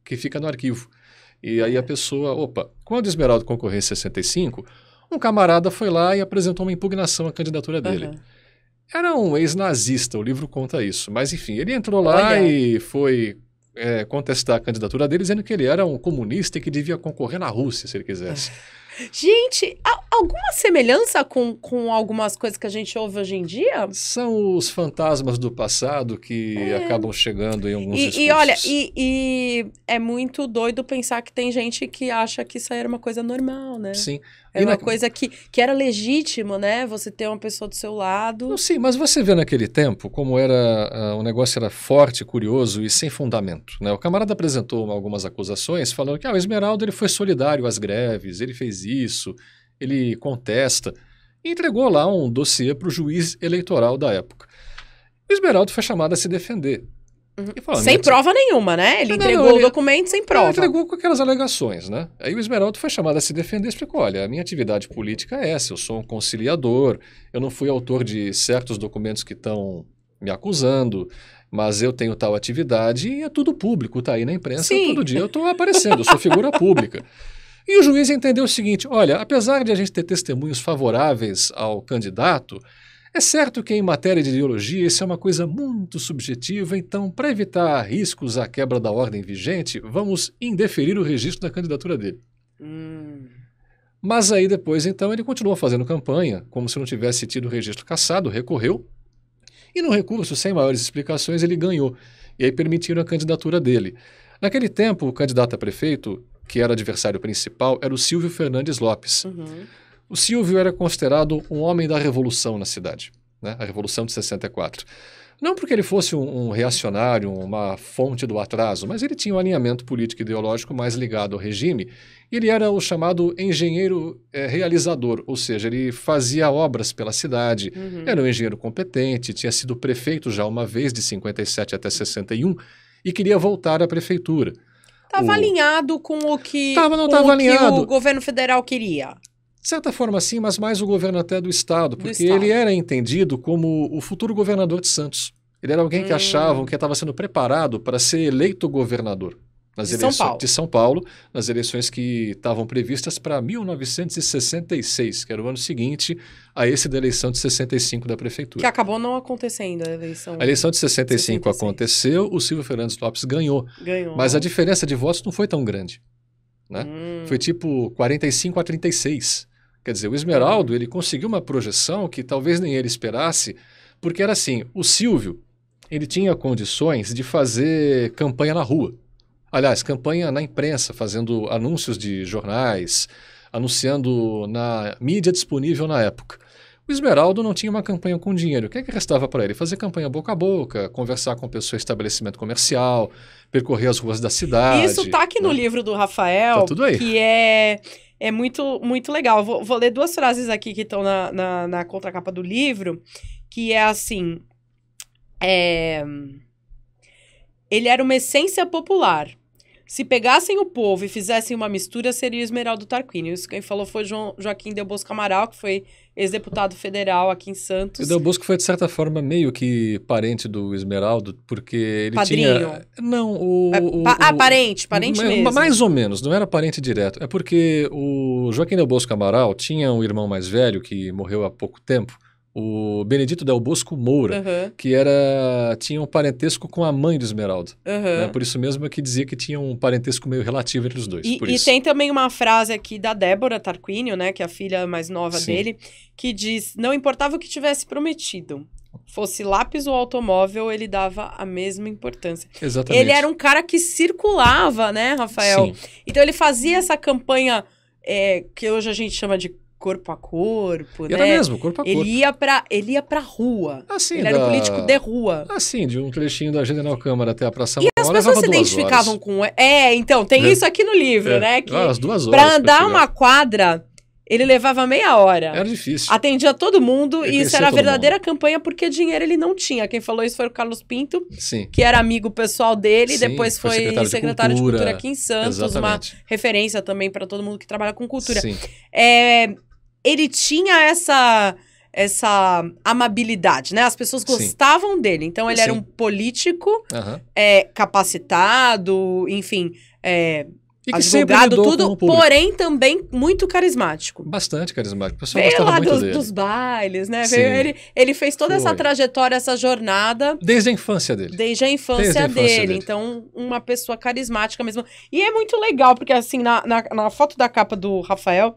que fica no arquivo. E aí a pessoa, quando o Esmeraldo concorreu em 65, um camarada foi lá e apresentou uma impugnação à candidatura dele. Era um ex-nazista, o livro conta isso. Mas enfim, ele entrou lá e foi contestar a candidatura dele, dizendo que ele era um comunista e que devia concorrer na Rússia, se ele quisesse. Gente, alguma semelhança com algumas coisas que a gente ouve hoje em dia? São os fantasmas do passado que acabam chegando em alguns discursos. E olha, é muito doido pensar que tem gente que acha que isso aí era uma coisa normal, né? Sim. Era uma coisa que era legítimo, né? Você ter uma pessoa do seu lado. Não, sim, mas você vê naquele tempo como o negócio era forte, curioso e sem fundamento. Né? O camarada apresentou algumas acusações falando que o Esmeraldo ele foi solidário às greves, ele fez isso, ele contesta. E entregou lá um dossiê para o juiz eleitoral da época. O Esmeraldo foi chamado a se defender. Falou, sem prova nenhuma, né? Ele entregou o documento sem prova. Ele entregou com aquelas alegações, né? Aí o Esmeraldo foi chamado a se defender e explicou, olha, a minha atividade política é essa, eu sou um conciliador, eu não fui autor de certos documentos que estão me acusando, mas eu tenho tal atividade e é tudo público, tá aí na imprensa, todo dia eu estou aparecendo, eu sou figura pública. E o juiz entendeu o seguinte, olha, apesar de a gente ter testemunhos favoráveis ao candidato, é certo que em matéria de ideologia isso é uma coisa muito subjetiva, então, para evitar riscos à quebra da ordem vigente, vamos indeferir o registro da candidatura dele. Mas aí depois, então, ele continuou fazendo campanha, como se não tivesse tido o registro cassado, recorreu, e no recurso, sem maiores explicações, ele ganhou. E aí permitiram a candidatura dele. Naquele tempo, o candidato a prefeito, que era adversário principal, era o Silvio Fernandes Lopes. O Silvio era considerado um homem da revolução na cidade, né? A Revolução de 64. Não porque ele fosse um reacionário, uma fonte do atraso, mas ele tinha um alinhamento político e ideológico mais ligado ao regime. Ele era o chamado engenheiro realizador, ou seja, ele fazia obras pela cidade, era um engenheiro competente, tinha sido prefeito já uma vez, de 57 até 61, e queria voltar à prefeitura. Estava alinhado com o que, alinhado. O governo federal queria. De certa forma, sim, mas mais o governo até do Estado, porque ele era entendido como o futuro governador de Santos. Ele era alguém que achavam que estava sendo preparado para ser eleito governador. de São Paulo, nas eleições que estavam previstas para 1966, que era o ano seguinte a esse da eleição de 65 da prefeitura. Que acabou não acontecendo a eleição. A eleição de 65 aconteceu, o Silvio Fernandes Lopes ganhou. Mas a diferença de votos não foi tão grande, né? Foi tipo 45-36. Quer dizer, o Esmeraldo, ele conseguiu uma projeção que talvez nem ele esperasse, porque era assim, o Silvio, ele tinha condições de fazer campanha na rua. Aliás, campanha na imprensa, fazendo anúncios de jornais, anunciando na mídia disponível na época. O Esmeraldo não tinha uma campanha com dinheiro. O que é que restava para ele? Fazer campanha boca a boca, conversar com pessoas em estabelecimento comercial, percorrer as ruas da cidade. Isso está aqui no livro do Rafael, tá tudo aí. Que é muito, muito legal. Vou ler duas frases aqui que estão na contracapa do livro, que é assim... Ele era uma essência popular. Se pegassem o povo e fizessem uma mistura, seria Esmeraldo Tarquínio. Isso quem falou foi Joaquim Del Bosco Amaral, que foi ex-deputado federal aqui em Santos. O Del Bosco foi, de certa forma, meio que parente do Esmeraldo, porque ele Padrinho. tinha... Não, parente mesmo. Mais ou menos, não era parente direto. É porque o Joaquim Del Bosco Amaral tinha um irmão mais velho que morreu há pouco tempo, o Benedito Del Bosco Moura, que tinha um parentesco com a mãe do Esmeraldo. Né? Por isso mesmo é que dizia que tinha um parentesco meio relativo entre os dois. E tem também uma frase aqui da Débora Tarquínio, né, que é a filha mais nova dele, que diz, não importava o que tivesse prometido, fosse lápis ou automóvel, ele dava a mesma importância. Exatamente. Ele era um cara que circulava, né, Rafael? Sim. Então ele fazia essa campanha que hoje a gente chama de corpo a corpo, né? Era mesmo, corpo a corpo. Ele ia pra rua. Assim, ele era um político de rua. Assim, de um trechinho da General Câmara até a Praça E as pessoas se identificavam com... então, tem isso aqui no livro, né? Que as 2 horas pra andar uma quadra, ele levava meia hora. Era difícil. Atendia todo mundo e isso era a verdadeira campanha porque dinheiro ele não tinha. Quem falou isso foi o Carlos Pinto, que era amigo pessoal dele, depois foi secretário de Cultura aqui em Santos, uma referência também para todo mundo que trabalha com cultura. Sim. Ele tinha essa amabilidade, né? As pessoas gostavam dele. Então, ele era um político capacitado, enfim, advogado, tudo, porém também muito carismático. Bastante carismático. O pessoal veio lá muito dos bailes, né? Ele fez toda essa trajetória, essa jornada. Desde a infância dele. Desde a infância dele. Então, uma pessoa carismática mesmo. E é muito legal, porque assim, na foto da capa do Rafael...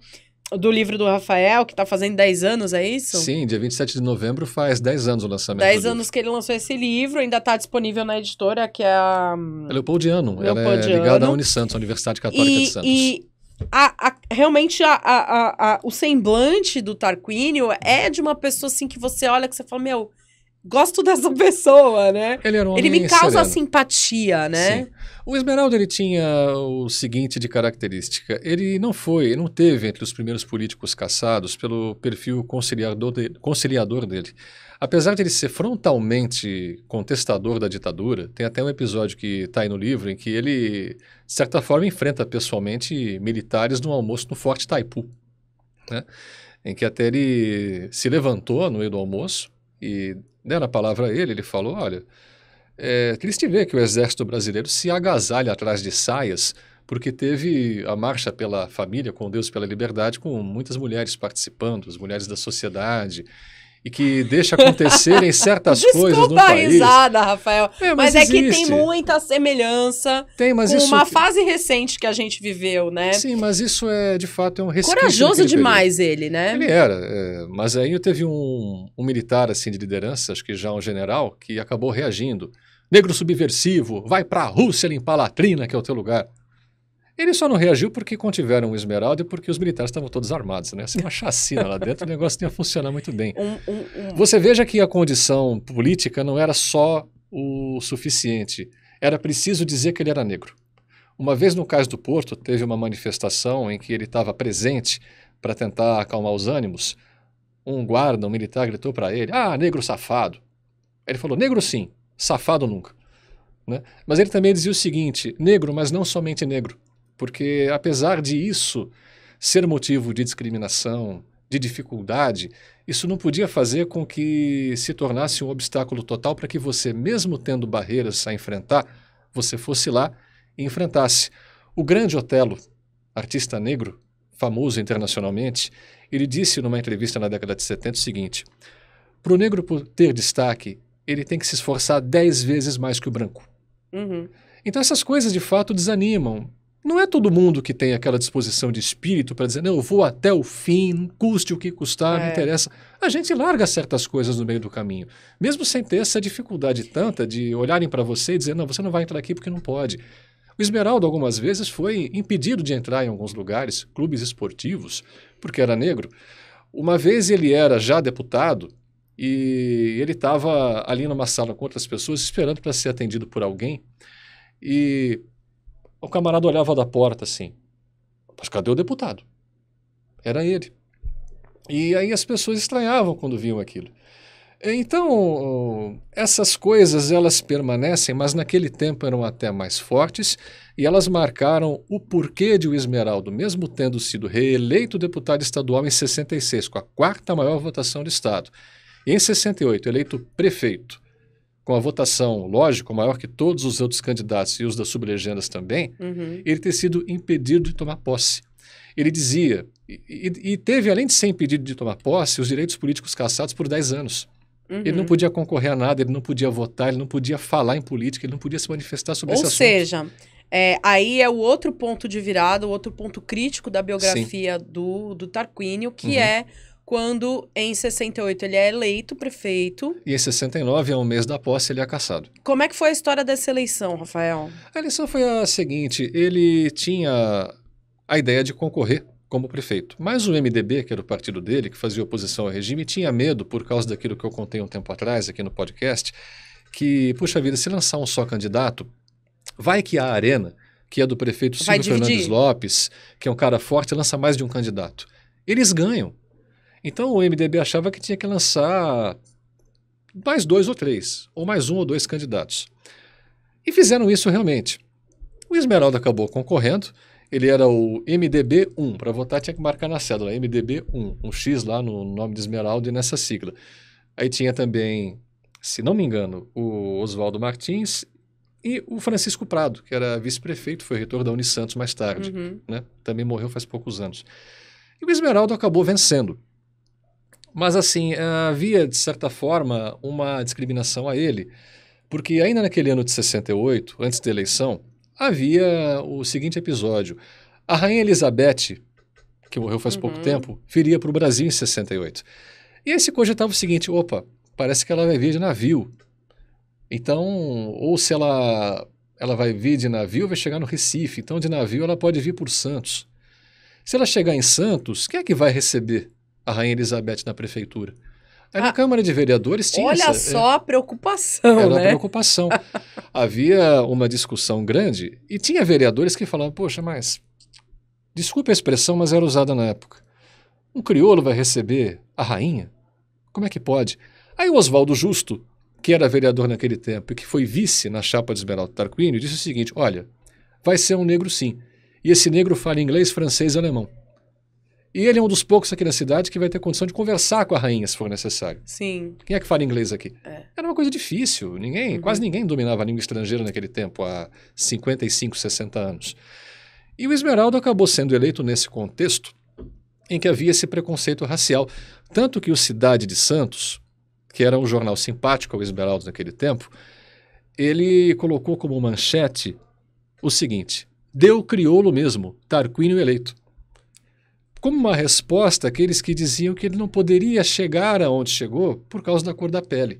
Do livro do Rafael, que tá fazendo 10 anos, é isso? Sim, dia 27 de novembro faz 10 anos o lançamento 10 anos que ele lançou esse livro, ainda tá disponível na editora, que é a... Leopoldiano. Ela é ligada à Unisantos, a Universidade Católica de Santos. E realmente o semblante do Tarquínio é de uma pessoa assim que você olha que você fala, meu... Gosto dessa pessoa, né? Ele me causa simpatia, né? Sim. O Esmeraldo, ele tinha o seguinte de característica. Ele não teve entre os primeiros políticos caçados pelo perfil conciliador dele. Apesar de ele ser frontalmente contestador da ditadura, tem até um episódio que está aí no livro em que ele, de certa forma, enfrenta pessoalmente militares num almoço no Forte Itaipu, né? Em que até ele se levantou no meio do almoço e... deram a palavra a ele falou, olha, é triste ver que o exército brasileiro se agasalha atrás de saias, porque teve a marcha pela família, com Deus e pela liberdade, com muitas mulheres participando, as mulheres da sociedade, e que deixa acontecerem certas coisas no país. Desculpa a risada, Rafael, mas é que tem existe. Muita semelhança com uma fase recente que a gente viveu, né? Sim, mas isso de fato é um resquício. Corajoso demais ele, né? Ele era, mas aí teve um militar assim de liderança, acho que já um general, que acabou reagindo. Negro subversivo, vai pra Rússia limpar a latrina, que é o teu lugar. Ele só não reagiu porque contiveram o Esmeralda e porque os militares estavam todos armados, né? Assim, uma chacina lá dentro, o negócio não ia funcionar muito bem. Você veja que a condição política não era só o suficiente. Era preciso dizer que ele era negro. Uma vez no Cais do Porto, teve uma manifestação em que ele estava presente para tentar acalmar os ânimos. Um guarda, um militar, gritou para ele, negro safado. Ele falou, negro sim, safado nunca. Né? Mas ele também dizia o seguinte, negro, mas não somente negro. Porque, apesar de isso ser motivo de discriminação, de dificuldade, isso não podia fazer com que se tornasse um obstáculo total para que você, mesmo tendo barreiras a enfrentar, você fosse lá e enfrentasse. O grande Otelo, artista negro, famoso internacionalmente, ele disse numa entrevista na década de 70 o seguinte: para o negro ter destaque, ele tem que se esforçar 10 vezes mais que o branco. Uhum. Então essas coisas de fato desanimam. Não é todo mundo que tem aquela disposição de espírito para dizer, não, eu vou até o fim, custe o que custar, não interessa. A gente larga certas coisas no meio do caminho, mesmo sem ter essa dificuldade tanta de olharem para você e dizer, não, você não vai entrar aqui porque não pode. O Esmeraldo algumas vezes foi impedido de entrar em alguns lugares, clubes esportivos, porque era negro. Uma vez ele era já deputado e ele estava ali numa sala com outras pessoas esperando para ser atendido por alguém e o camarada olhava da porta assim, mas cadê o deputado? Era ele. E aí as pessoas estranhavam quando viam aquilo. Então, essas coisas elas permanecem, mas naquele tempo eram até mais fortes e elas marcaram o porquê de o Esmeraldo, mesmo tendo sido reeleito deputado estadual em 66, com a quarta maior votação do estado, e em 68 eleito prefeito, com a votação, lógico, maior que todos os outros candidatos e os das sublegendas também, ele ter sido impedido de tomar posse. Ele dizia, e teve, além de ser impedido de tomar posse, os direitos políticos cassados por 10 anos. Ele não podia concorrer a nada, ele não podia votar, ele não podia falar em política, ele não podia se manifestar sobre esse assunto. Ou seja, aí é o outro ponto de virada, o outro ponto crítico da biografia do Tarquínio, que é quando, em 68, ele é eleito prefeito. E em 69, a um mês da posse, ele é cassado. Como é que foi a história dessa eleição, Rafael? A eleição foi a seguinte, ele tinha a ideia de concorrer como prefeito. Mas o MDB, que era o partido dele, que fazia oposição ao regime, tinha medo, por causa daquilo que eu contei um tempo atrás aqui no podcast, que, puxa vida, se lançar um só candidato, vai que a Arena, que é do prefeito Silvio Fernandes Lopes, que é um cara forte, lança mais de um candidato. Eles ganham. Então o MDB achava que tinha que lançar mais 2 ou 3, ou mais 1 ou 2 candidatos. E fizeram isso realmente. O Esmeraldo acabou concorrendo, ele era o MDB 1, para votar tinha que marcar na cédula, MDB 1, um X lá no nome de Esmeraldo e nessa sigla. Aí tinha também, se não me engano, o Oswaldo Martins e o Francisco Prado, que era vice-prefeito, foi reitor da Unisantos mais tarde, né? Também morreu faz poucos anos. E o Esmeraldo acabou vencendo. Mas assim, havia de certa forma uma discriminação a ele, porque ainda naquele ano de 68, antes da eleição, havia o seguinte episódio. A Rainha Elizabeth, que morreu faz pouco tempo, viria para o Brasil em 68. E aí se cogitava o seguinte, opa, parece que ela vai vir de navio. Então, ou se ela vai vir de navio, vai chegar no Recife. Então, de navio, ela pode vir por Santos. Se ela chegar em Santos, quem é que vai receber a Rainha Elizabeth na prefeitura? Aí na Câmara de Vereadores tinha Olha só a preocupação, era né? uma preocupação. Havia uma discussão grande e tinha vereadores que falavam, poxa, mas, desculpe a expressão, mas era usada na época. Um crioulo vai receber a rainha? Como é que pode? Aí o Oswaldo Justo, que era vereador naquele tempo e que foi vice na chapa de Esmeraldo Tarquínio, disse o seguinte, olha, vai ser um negro sim, e esse negro fala inglês, francês e alemão. E ele é um dos poucos aqui na cidade que vai ter condição de conversar com a rainha, se for necessário. Sim. Quem é que fala inglês aqui? Era uma coisa difícil. Quase ninguém dominava a língua estrangeira naquele tempo, há 55, 60 anos. E o Esmeraldo acabou sendo eleito nesse contexto em que havia esse preconceito racial. Tanto que o Cidade de Santos, que era um jornal simpático ao Esmeraldo naquele tempo, ele colocou como manchete o seguinte, deu crioulo mesmo, Tarquínio eleito. Como uma resposta àqueles que diziam que ele não poderia chegar aonde chegou por causa da cor da pele.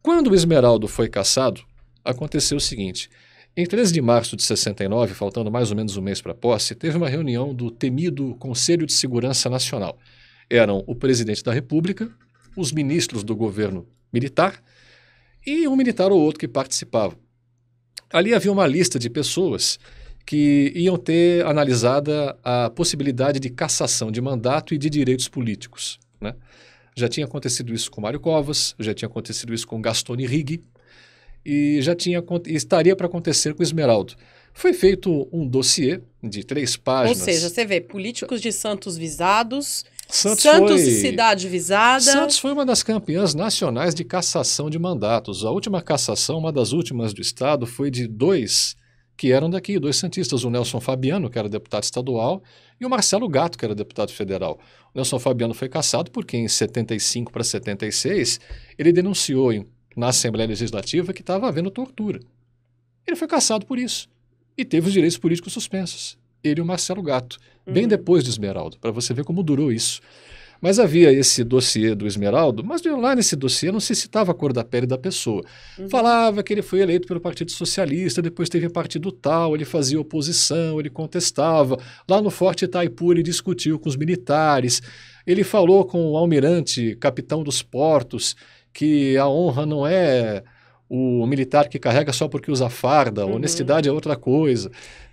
Quando o Esmeraldo foi cassado, aconteceu o seguinte. Em 13 de março de 69, faltando mais ou menos um mês para a posse, teve uma reunião do temido Conselho de Segurança Nacional. Eram o presidente da República, os ministros do governo militar e um militar ou outro que participava. Ali havia uma lista de pessoas que iam ter analisada a possibilidade de cassação de mandato e de direitos políticos, né? Já tinha acontecido isso com Mário Covas, já tinha acontecido isso com Gastone Righi e estaria para acontecer com Esmeraldo. Foi feito um dossiê de 3 páginas. Ou seja, você vê políticos de Santos visados, Santos e cidade visada. Santos foi uma das campeãs nacionais de cassação de mandatos. A última cassação, uma das últimas do estado, foi de 2 que eram daqui, dois santistas, o Nelson Fabiano, que era deputado estadual, e o Marcelo Gatto, que era deputado federal. O Nelson Fabiano foi cassado porque em 75 para 76 ele denunciou na Assembleia Legislativa que estava havendo tortura. Ele foi cassado por isso e teve os direitos políticos suspensos. Ele e o Marcelo Gatto, bem depois do Esmeraldo, para você ver como durou isso. Mas havia esse dossiê do Esmeraldo, mas lá nesse dossiê não se citava a cor da pele da pessoa. Falava que ele foi eleito pelo Partido Socialista, depois teve partido tal, ele fazia oposição, ele contestava. Lá no Forte Itaipu ele discutiu com os militares, ele falou com o almirante, capitão dos portos, que a honra não é o militar que carrega só porque usa farda, a honestidade é outra coisa.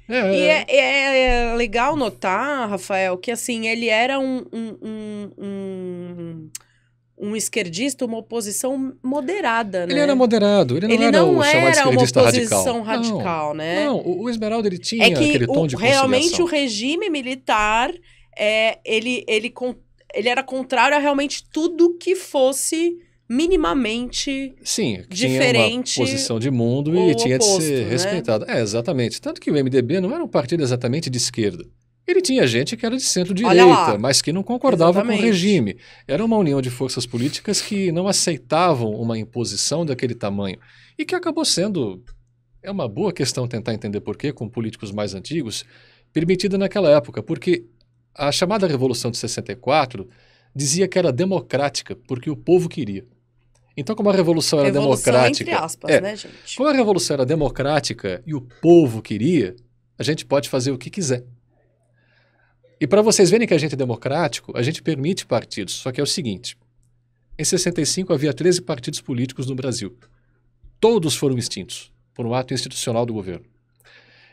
E é legal notar, Rafael, que assim, ele era um esquerdista, uma oposição moderada, né? Ele era moderado, ele não era o chamado esquerdista uma radical. oposição radical, né? Não, o Esmeraldo ele tinha aquele tom de conciliação. Realmente o regime militar, ele era contrário a realmente tudo que fosse minimamente diferente. Tinha uma posição de mundo e tinha de ser respeitado. Exatamente. Tanto que o MDB não era um partido exatamente de esquerda. Ele tinha gente que era de centro-direita, mas que não concordava com o regime. Era uma união de forças políticas que não aceitavam uma imposição daquele tamanho. E que acabou sendo, é uma boa questão tentar entender por quê, com políticos mais antigos, permitida naquela época. Porque a chamada Revolução de 64 dizia que era democrática, porque o povo queria. Então, como a Revolução era democrática... entre aspas, né, gente? Como a Revolução era democrática e o povo queria, a gente pode fazer o que quiser. E para vocês verem que a gente é democrático, a gente permite partidos. Só que é o seguinte, em 65 havia 13 partidos políticos no Brasil. Todos foram extintos por um ato institucional do governo.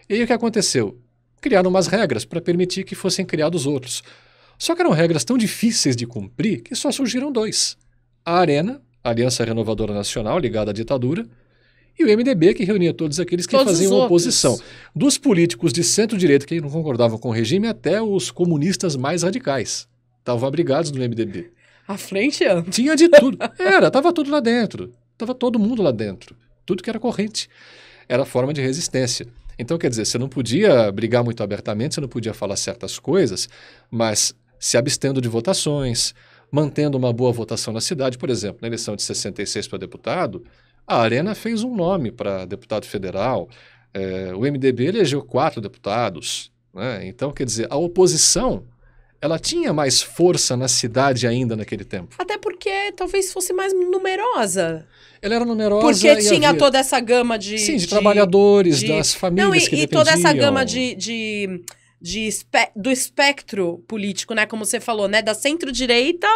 E aí o que aconteceu? Criaram umas regras para permitir que fossem criados outros. Só que eram regras tão difíceis de cumprir que só surgiram dois. A ARENA, a Aliança Renovadora Nacional, ligada à ditadura, e o MDB, que reunia todos aqueles que faziam oposição. Dos políticos de centro-direita que não concordavam com o regime até os comunistas mais radicais. Estavam abrigados no MDB. A frente ampla. Tinha de tudo. Estava tudo lá dentro. Estava todo mundo lá dentro. Tudo que era corrente. Era forma de resistência. Então, quer dizer, você não podia brigar muito abertamente, você não podia falar certas coisas, mas se abstendo de votações, mantendo uma boa votação na cidade. Por exemplo, na eleição de 66 para deputado, a Arena fez um nome para deputado federal, o MDB elegeu 4 deputados. Né? Então, quer dizer, a oposição ela tinha mais força na cidade ainda naquele tempo. Até porque talvez fosse mais numerosa. Ela era numerosa. Porque tinha toda essa gama de trabalhadores, das famílias que dependiam. E toda essa gama do espectro político, né? Como você falou, né? Da centro-direita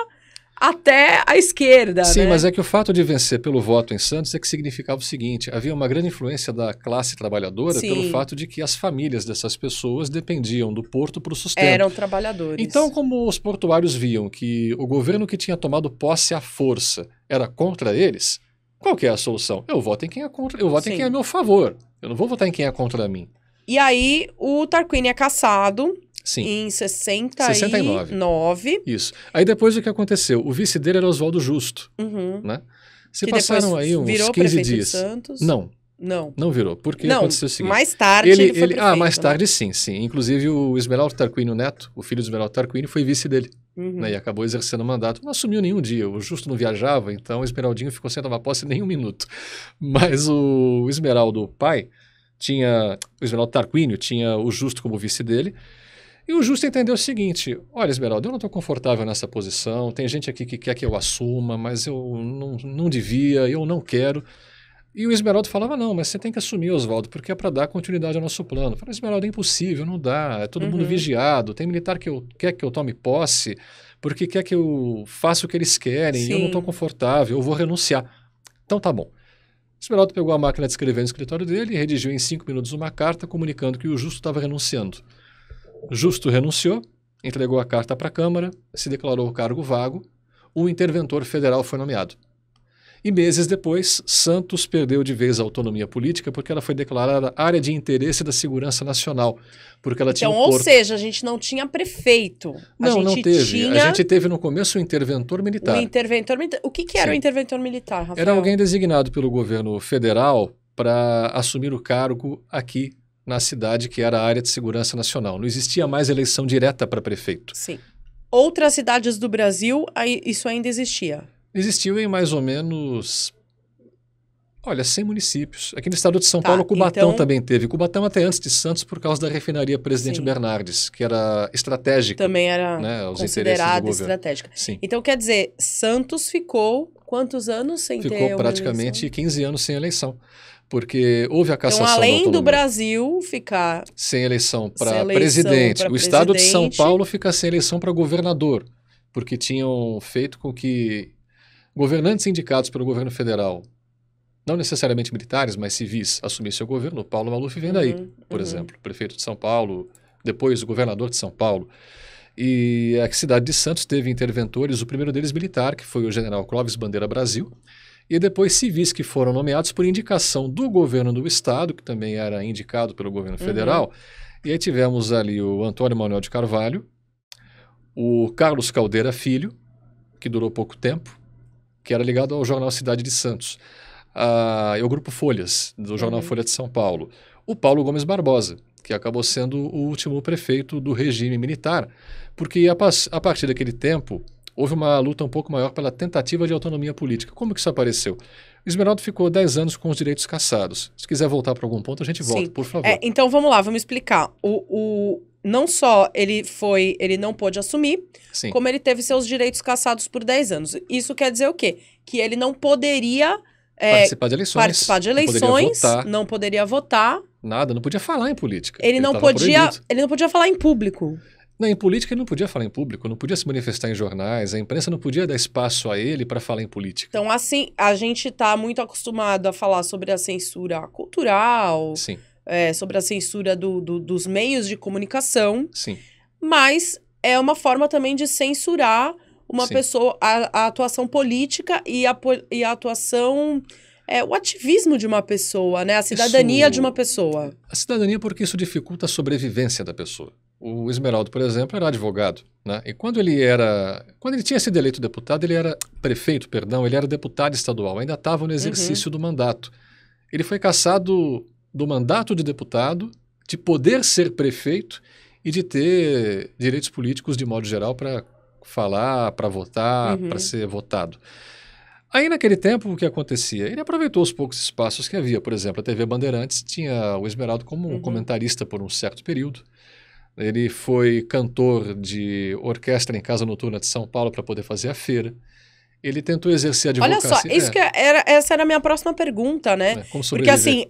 até a esquerda, Sim, né? mas é que o fato de vencer pelo voto em Santos é que significava o seguinte, havia uma grande influência da classe trabalhadora pelo fato de que as famílias dessas pessoas dependiam do porto para o sustento. Eram trabalhadores. Então, como os portuários viam que o governo que tinha tomado posse à força era contra eles, qual que é a solução? Eu voto em quem é contra, eu voto em quem é a meu favor. Eu não vou votar em quem é contra mim. E aí, o Tarquínio é cassado. Sim. Em 69. Isso. Aí depois o que aconteceu? O vice dele era Oswaldo Justo. Né? Se passaram aí uns 15 dias. De Santos? Não virou. Porque aconteceu o seguinte. Mais tarde ele foi prefeito, mais tarde sim. Inclusive o Esmeraldo Tarquínio Neto, o filho do Esmeraldo Tarquínio, foi vice dele. Né? E acabou exercendo o mandato. Não assumiu nenhum dia. O Justo não viajava, então o Esmeraldinho ficou sem tomar posse nem um minuto. Mas o Esmeraldo, o pai, o Esmeraldo Tarquínio tinha o Justo como vice dele. E o Justo entendeu o seguinte, olha, Esmeraldo, eu não estou confortável nessa posição, tem gente aqui que quer que eu assuma, mas eu não devia, eu não quero. E o Esmeraldo falava, não, mas você tem que assumir, Oswaldo, porque é para dar continuidade ao nosso plano. Eu falei, Esmeraldo, é impossível, não dá, é todo mundo vigiado, tem militar que quer que eu tome posse, porque quer que eu faça o que eles querem, e eu não estou confortável, eu vou renunciar. Então tá bom. Esmeraldo pegou a máquina de escrever no escritório dele e redigiu em 5 minutos uma carta comunicando que o Justo estava renunciando. Justo renunciou, entregou a carta para a Câmara, se declarou o cargo vago, um interventor federal foi nomeado. E meses depois, Santos perdeu de vez a autonomia política porque ela foi declarada área de interesse da segurança nacional, porque ela tinha um porto. Ou seja, a gente não tinha prefeito. Não teve. A gente teve no começo o interventor militar. O que era o interventor militar, Rafael? Era alguém designado pelo governo federal para assumir o cargo aqui na cidade que era a área de segurança nacional. Não existia mais eleição direta para prefeito. Sim. Outras cidades do Brasil, isso ainda existia? Existiu em mais ou menos... Olha, 100 municípios. Aqui no estado de São Paulo, Cubatão também teve. Cubatão até antes de Santos por causa da refinaria Presidente Bernardes, que era estratégica. Também era, né, considerada estratégica. Sim. Então, quer dizer, Santos ficou quantos anos sem ter uma eleição? Ficou praticamente 15 anos sem eleição. Porque houve a cassação da autonomia. Então, além do autonomia. Brasil ficar... Sem eleição para presidente. O estado de São Paulo fica sem eleição para governador. Porque tinham feito com que governantes indicados pelo governo federal, não necessariamente militares, mas civis, assumissem o governo. O Paulo Maluf vem daí, por exemplo. Prefeito de São Paulo, depois o governador de São Paulo. E a cidade de Santos teve interventores, o primeiro deles militar, que foi o general Clóvis Bandeira Brasil, e depois civis que foram nomeados por indicação do governo do estado, que também era indicado pelo governo federal. E aí tivemos ali o Antônio Manuel de Carvalho, o Carlos Caldeira Filho, que durou pouco tempo, que era ligado ao jornal Cidade de Santos. E o Grupo Folhas, do jornal Folha de São Paulo. O Paulo Gomes Barbosa, que acabou sendo o último prefeito do regime militar, porque a partir daquele tempo houve uma luta um pouco maior pela tentativa de autonomia política. Como que isso apareceu? O Esmeraldo ficou 10 anos com os direitos cassados. Se quiser voltar para algum ponto, a gente volta, por favor. Então vamos lá, vamos explicar. Não só ele não pôde assumir, como ele teve seus direitos cassados por 10 anos. Isso quer dizer o quê? Que ele não poderia... participar de eleições, não poderia votar. Não podia falar em política. Ele não podia falar em público. Não, em política ele não podia falar em público, não podia se manifestar em jornais, a imprensa não podia dar espaço a ele para falar em política. Então, assim, a gente está muito acostumado a falar sobre a censura cultural, sobre a censura dos meios de comunicação, mas é uma forma também de censurar uma pessoa, a atuação política e a atuação, o ativismo de uma pessoa, né? A cidadania de uma pessoa. A cidadania porque isso dificulta a sobrevivência da pessoa. O Esmeraldo, por exemplo, era advogado, né? E quando ele tinha sido eleito deputado, ele era deputado estadual, ainda estava no exercício do mandato. Ele foi cassado do mandato de deputado, de poder ser prefeito e de ter direitos políticos de modo geral para falar, para votar, para ser votado. Aí, naquele tempo, o que acontecia? Ele aproveitou os poucos espaços que havia. Por exemplo, a TV Bandeirantes tinha o Esmeraldo como um comentarista por um certo período. Ele foi cantor de orquestra em Casa Noturna de São Paulo para poder fazer a feira. Ele tentou exercer a advocacia. Olha só, essa era a minha próxima pergunta, né? Como porque assim,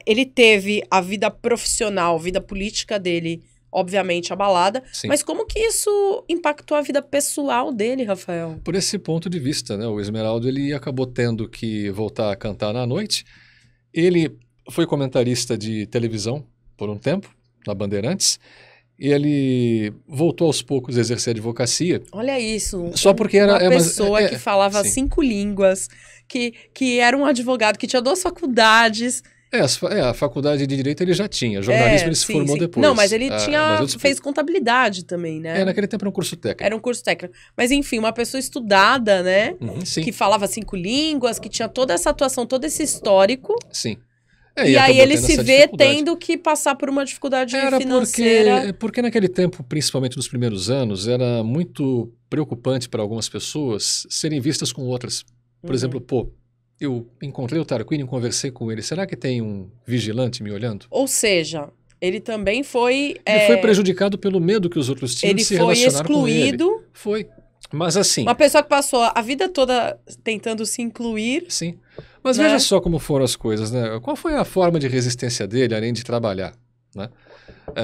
ele teve a vida profissional, vida política dele, obviamente, abalada. Mas como que isso impactou a vida pessoal dele, Rafael? Por esse ponto de vista, né? O Esmeraldo ele acabou tendo que voltar a cantar na noite. Ele foi comentarista de televisão por um tempo, na Bandeirantes, e ele voltou aos poucos a exercer a advocacia. Olha isso. Só porque era uma pessoa que falava 5 línguas, que era um advogado, que tinha 2 faculdades. A faculdade de Direito ele já tinha, jornalismo ele se formou depois. Não, mas ele fez contabilidade também, né? Naquele tempo era um curso técnico. Era um curso técnico. Mas enfim, uma pessoa estudada, né? Que falava 5 línguas, que tinha toda essa atuação, todo esse histórico. Sim. E aí ele se vê tendo que passar por uma dificuldade financeira. Porque naquele tempo, principalmente nos primeiros anos, era muito preocupante para algumas pessoas serem vistas com outras. Por exemplo, eu encontrei o Tarquínio, conversei com ele. Será que tem um vigilante me olhando? Ou seja, ele também foi... Ele foi prejudicado pelo medo que os outros tinham de se relacionar com ele. Ele foi excluído. Foi. Mas assim... Uma pessoa que passou a vida toda tentando se incluir. Sim. Mas veja só como foram as coisas, né? Qual foi a forma de resistência dele, além de trabalhar, né?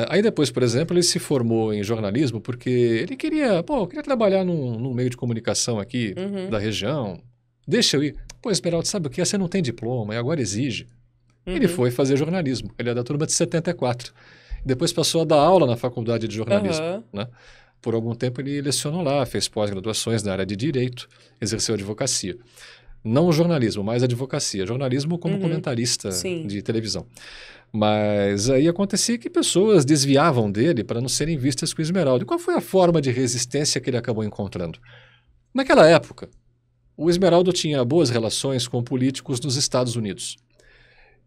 Aí depois, por exemplo, ele se formou em jornalismo porque ele queria trabalhar num meio de comunicação aqui da região. Deixa eu ir. Esmeraldo, sabe o que? Você não tem diploma e agora exige. Ele foi fazer jornalismo. Ele é da turma de 74. Depois passou a dar aula na faculdade de jornalismo, né? Por algum tempo ele lecionou lá, fez pós-graduações na área de Direito, exerceu advocacia. Não o jornalismo, mas a advocacia. Jornalismo como comentarista de televisão. Mas aí acontecia que pessoas desviavam dele para não serem vistas com o Esmeraldo. E qual foi a forma de resistência que ele acabou encontrando? Naquela época, o Esmeraldo tinha boas relações com políticos nos Estados Unidos.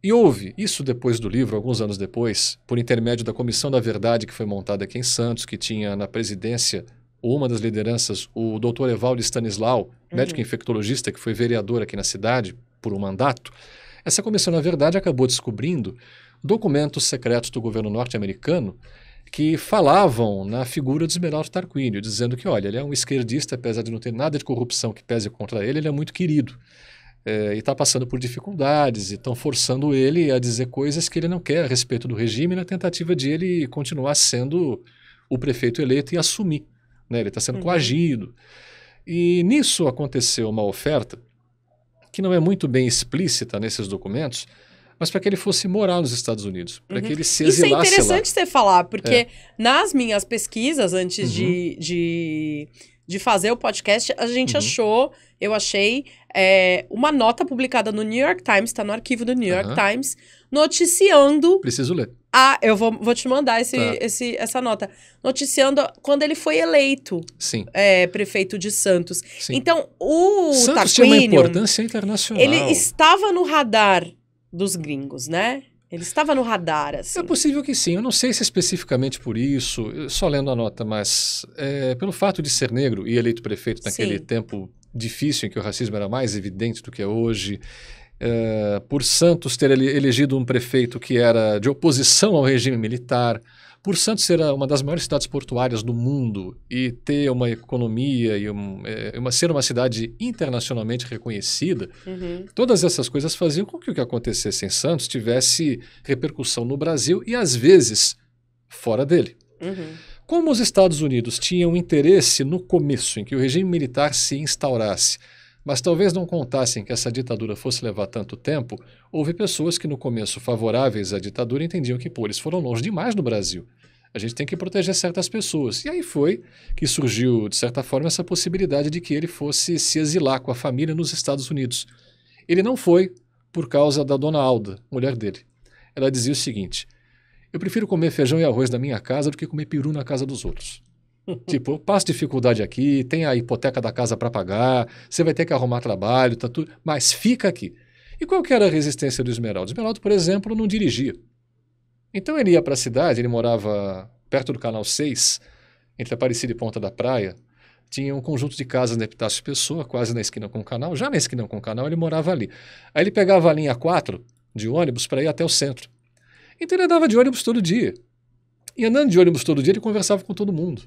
E houve, isso depois do livro, alguns anos depois, por intermédio da Comissão da Verdade que foi montada aqui em Santos, que tinha na presidência, uma das lideranças, o Dr. Evaldo Stanislau, médico infectologista que foi vereador aqui na cidade por um mandato. Essa comissão, na verdade, acabou descobrindo documentos secretos do governo norte-americano que falavam na figura de Esmeraldo Tarquínio, dizendo que, olha, ele é um esquerdista, apesar de não ter nada de corrupção que pese contra ele, ele é muito querido. E está passando por dificuldades e estão forçando ele a dizer coisas que ele não quer a respeito do regime na tentativa de ele continuar sendo o prefeito eleito e assumir. Né? Ele está sendo coagido. E nisso aconteceu uma oferta que não é muito bem explícita nesses documentos, mas para que ele fosse morar nos Estados Unidos, para que ele se exilasse lá. Isso é interessante você falar, porque nas minhas pesquisas, antes de fazer o podcast, a gente eu achei uma nota publicada no New York Times, está no arquivo do New York Times, noticiando... Preciso ler. Eu vou te mandar essa nota. Noticiando quando ele foi eleito prefeito de Santos. Sim. Então, o Santos tinha uma importância internacional. Ele estava no radar dos gringos, né? Ele estava no radar, assim. É possível que sim. Eu não sei se especificamente por isso, só lendo a nota, mas pelo fato de ser negro e eleito prefeito naquele tempo difícil em que o racismo era mais evidente do que é hoje, por Santos ter elegido um prefeito que era de oposição ao regime militar, por Santos ser uma das maiores cidades portuárias do mundo e ter uma economia e ser uma cidade internacionalmente reconhecida, todas essas coisas faziam com que o que acontecesse em Santos tivesse repercussão no Brasil e, às vezes, fora dele. Como os Estados Unidos tinham interesse no começo em que o regime militar se instaurasse, mas talvez não contassem que essa ditadura fosse levar tanto tempo, houve pessoas que no começo favoráveis à ditadura entendiam que, eles foram longe demais no Brasil. A gente tem que proteger certas pessoas. E aí foi que surgiu, de certa forma, essa possibilidade de que ele fosse se exilar com a família nos Estados Unidos. Ele não foi por causa da dona Alda, mulher dele. Ela dizia o seguinte: eu prefiro comer feijão e arroz na minha casa do que comer peru na casa dos outros. Tipo, eu passo dificuldade aqui, tem a hipoteca da casa para pagar, você vai ter que arrumar trabalho, tá tudo, mas fica aqui. E qual que era a resistência do Esmeraldo? O Esmeraldo, por exemplo, não dirigia. Então ele ia para a cidade, ele morava perto do Canal 6, entre Aparecida e Ponta da Praia, tinha um conjunto de casas na Epitácio Pessoa, quase na esquina com o canal, já na esquina com o canal ele morava ali. Aí ele pegava a linha 4 de ônibus para ir até o centro. Então ele andava de ônibus todo dia. E andando de ônibus todo dia ele conversava com todo mundo.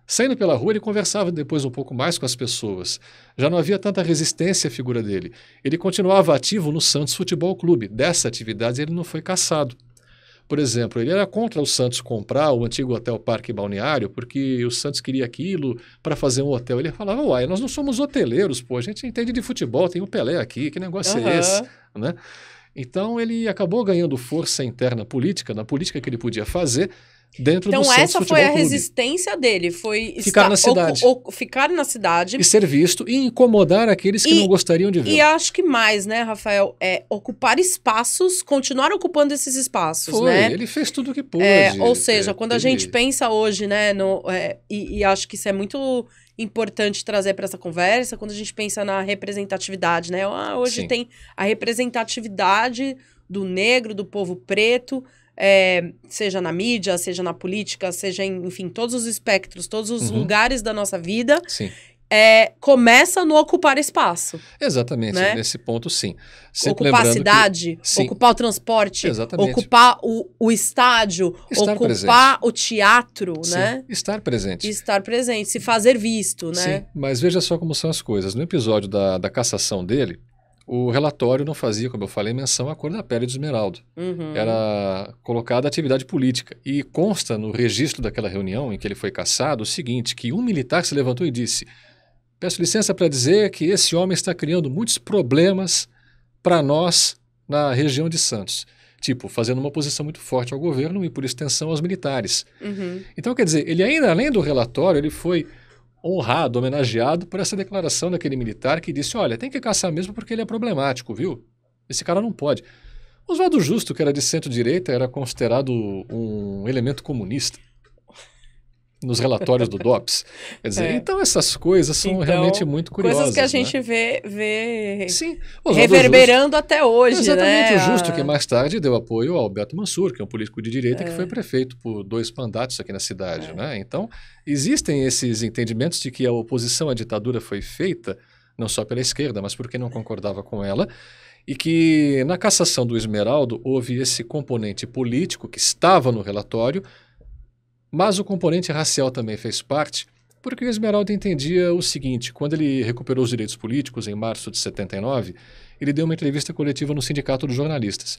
Saindo pela rua, ele conversava depois um pouco mais com as pessoas. Já não havia tanta resistência à figura dele. Ele continuava ativo no Santos Futebol Clube. Dessa atividade ele não foi cassado. Por exemplo, ele era contra o Santos comprar o antigo Hotel Parque Balneário, porque o Santos queria aquilo para fazer um hotel. Ele falava, uai, nós não somos hoteleiros, a gente entende de futebol, tem o Pelé aqui, que negócio é esse? Né? Então ele acabou ganhando força interna política, na política que ele podia fazer, dentro do Santos Futebol Clube. Então essa foi a resistência dele, foi ficar na cidade. Ficar na cidade. E ser visto e incomodar aqueles que não gostariam de ver. E acho que mais, né, Rafael, ocupar espaços, continuar ocupando esses espaços, né? Ele fez tudo o que pôde. Ou seja, quando a gente pensa hoje, né, e acho que isso é muito importante trazer para essa conversa, quando a gente pensa na representatividade, né? Hoje tem a representatividade do negro, do povo preto, seja na mídia, seja na política, seja em, enfim, todos os espectros, todos os lugares da nossa vida, começa no ocupar espaço. Exatamente, né? Nesse ponto sim. Sempre ocupar a cidade, ocupar o transporte, ocupar o estádio, ocupar o teatro, né? Estar presente. Estar presente, se fazer visto, né? Sim, mas veja só como são as coisas. No episódio da cassação dele, o relatório não fazia, como eu falei, menção à cor da pele de Esmeraldo. Era colocada a atividade política. E consta no registro daquela reunião em que ele foi cassado o seguinte, que um militar se levantou e disse: peço licença para dizer que esse homem está criando muitos problemas para nós na região de Santos. Tipo, fazendo uma oposição muito forte ao governo e, por extensão, aos militares. Então, quer dizer, ele ainda, além do relatório, ele foi honrado, homenageado por essa declaração daquele militar que disse, olha, tem que caçar mesmo porque ele é problemático, viu? Esse cara não pode. Oswaldo Justo, que era de centro-direita, era considerado um elemento comunista. nos relatórios do DOPS. Quer dizer, então essas coisas são realmente muito curiosas. Coisas que a né? gente vê Sim, reverberando até hoje, exatamente, né? o Justo, que mais tarde deu apoio ao Alberto Mansur, que é um político de direita que foi prefeito por 2 mandatos aqui na cidade. Né? Então, existem esses entendimentos de que a oposição à ditadura foi feita não só pela esquerda, mas por quem não concordava com ela, e que na cassação do Esmeraldo houve esse componente político que estava no relatório, mas o componente racial também fez parte, porque o Esmeraldo entendia o seguinte: quando ele recuperou os direitos políticos em março de 79, ele deu uma entrevista coletiva no Sindicato dos Jornalistas.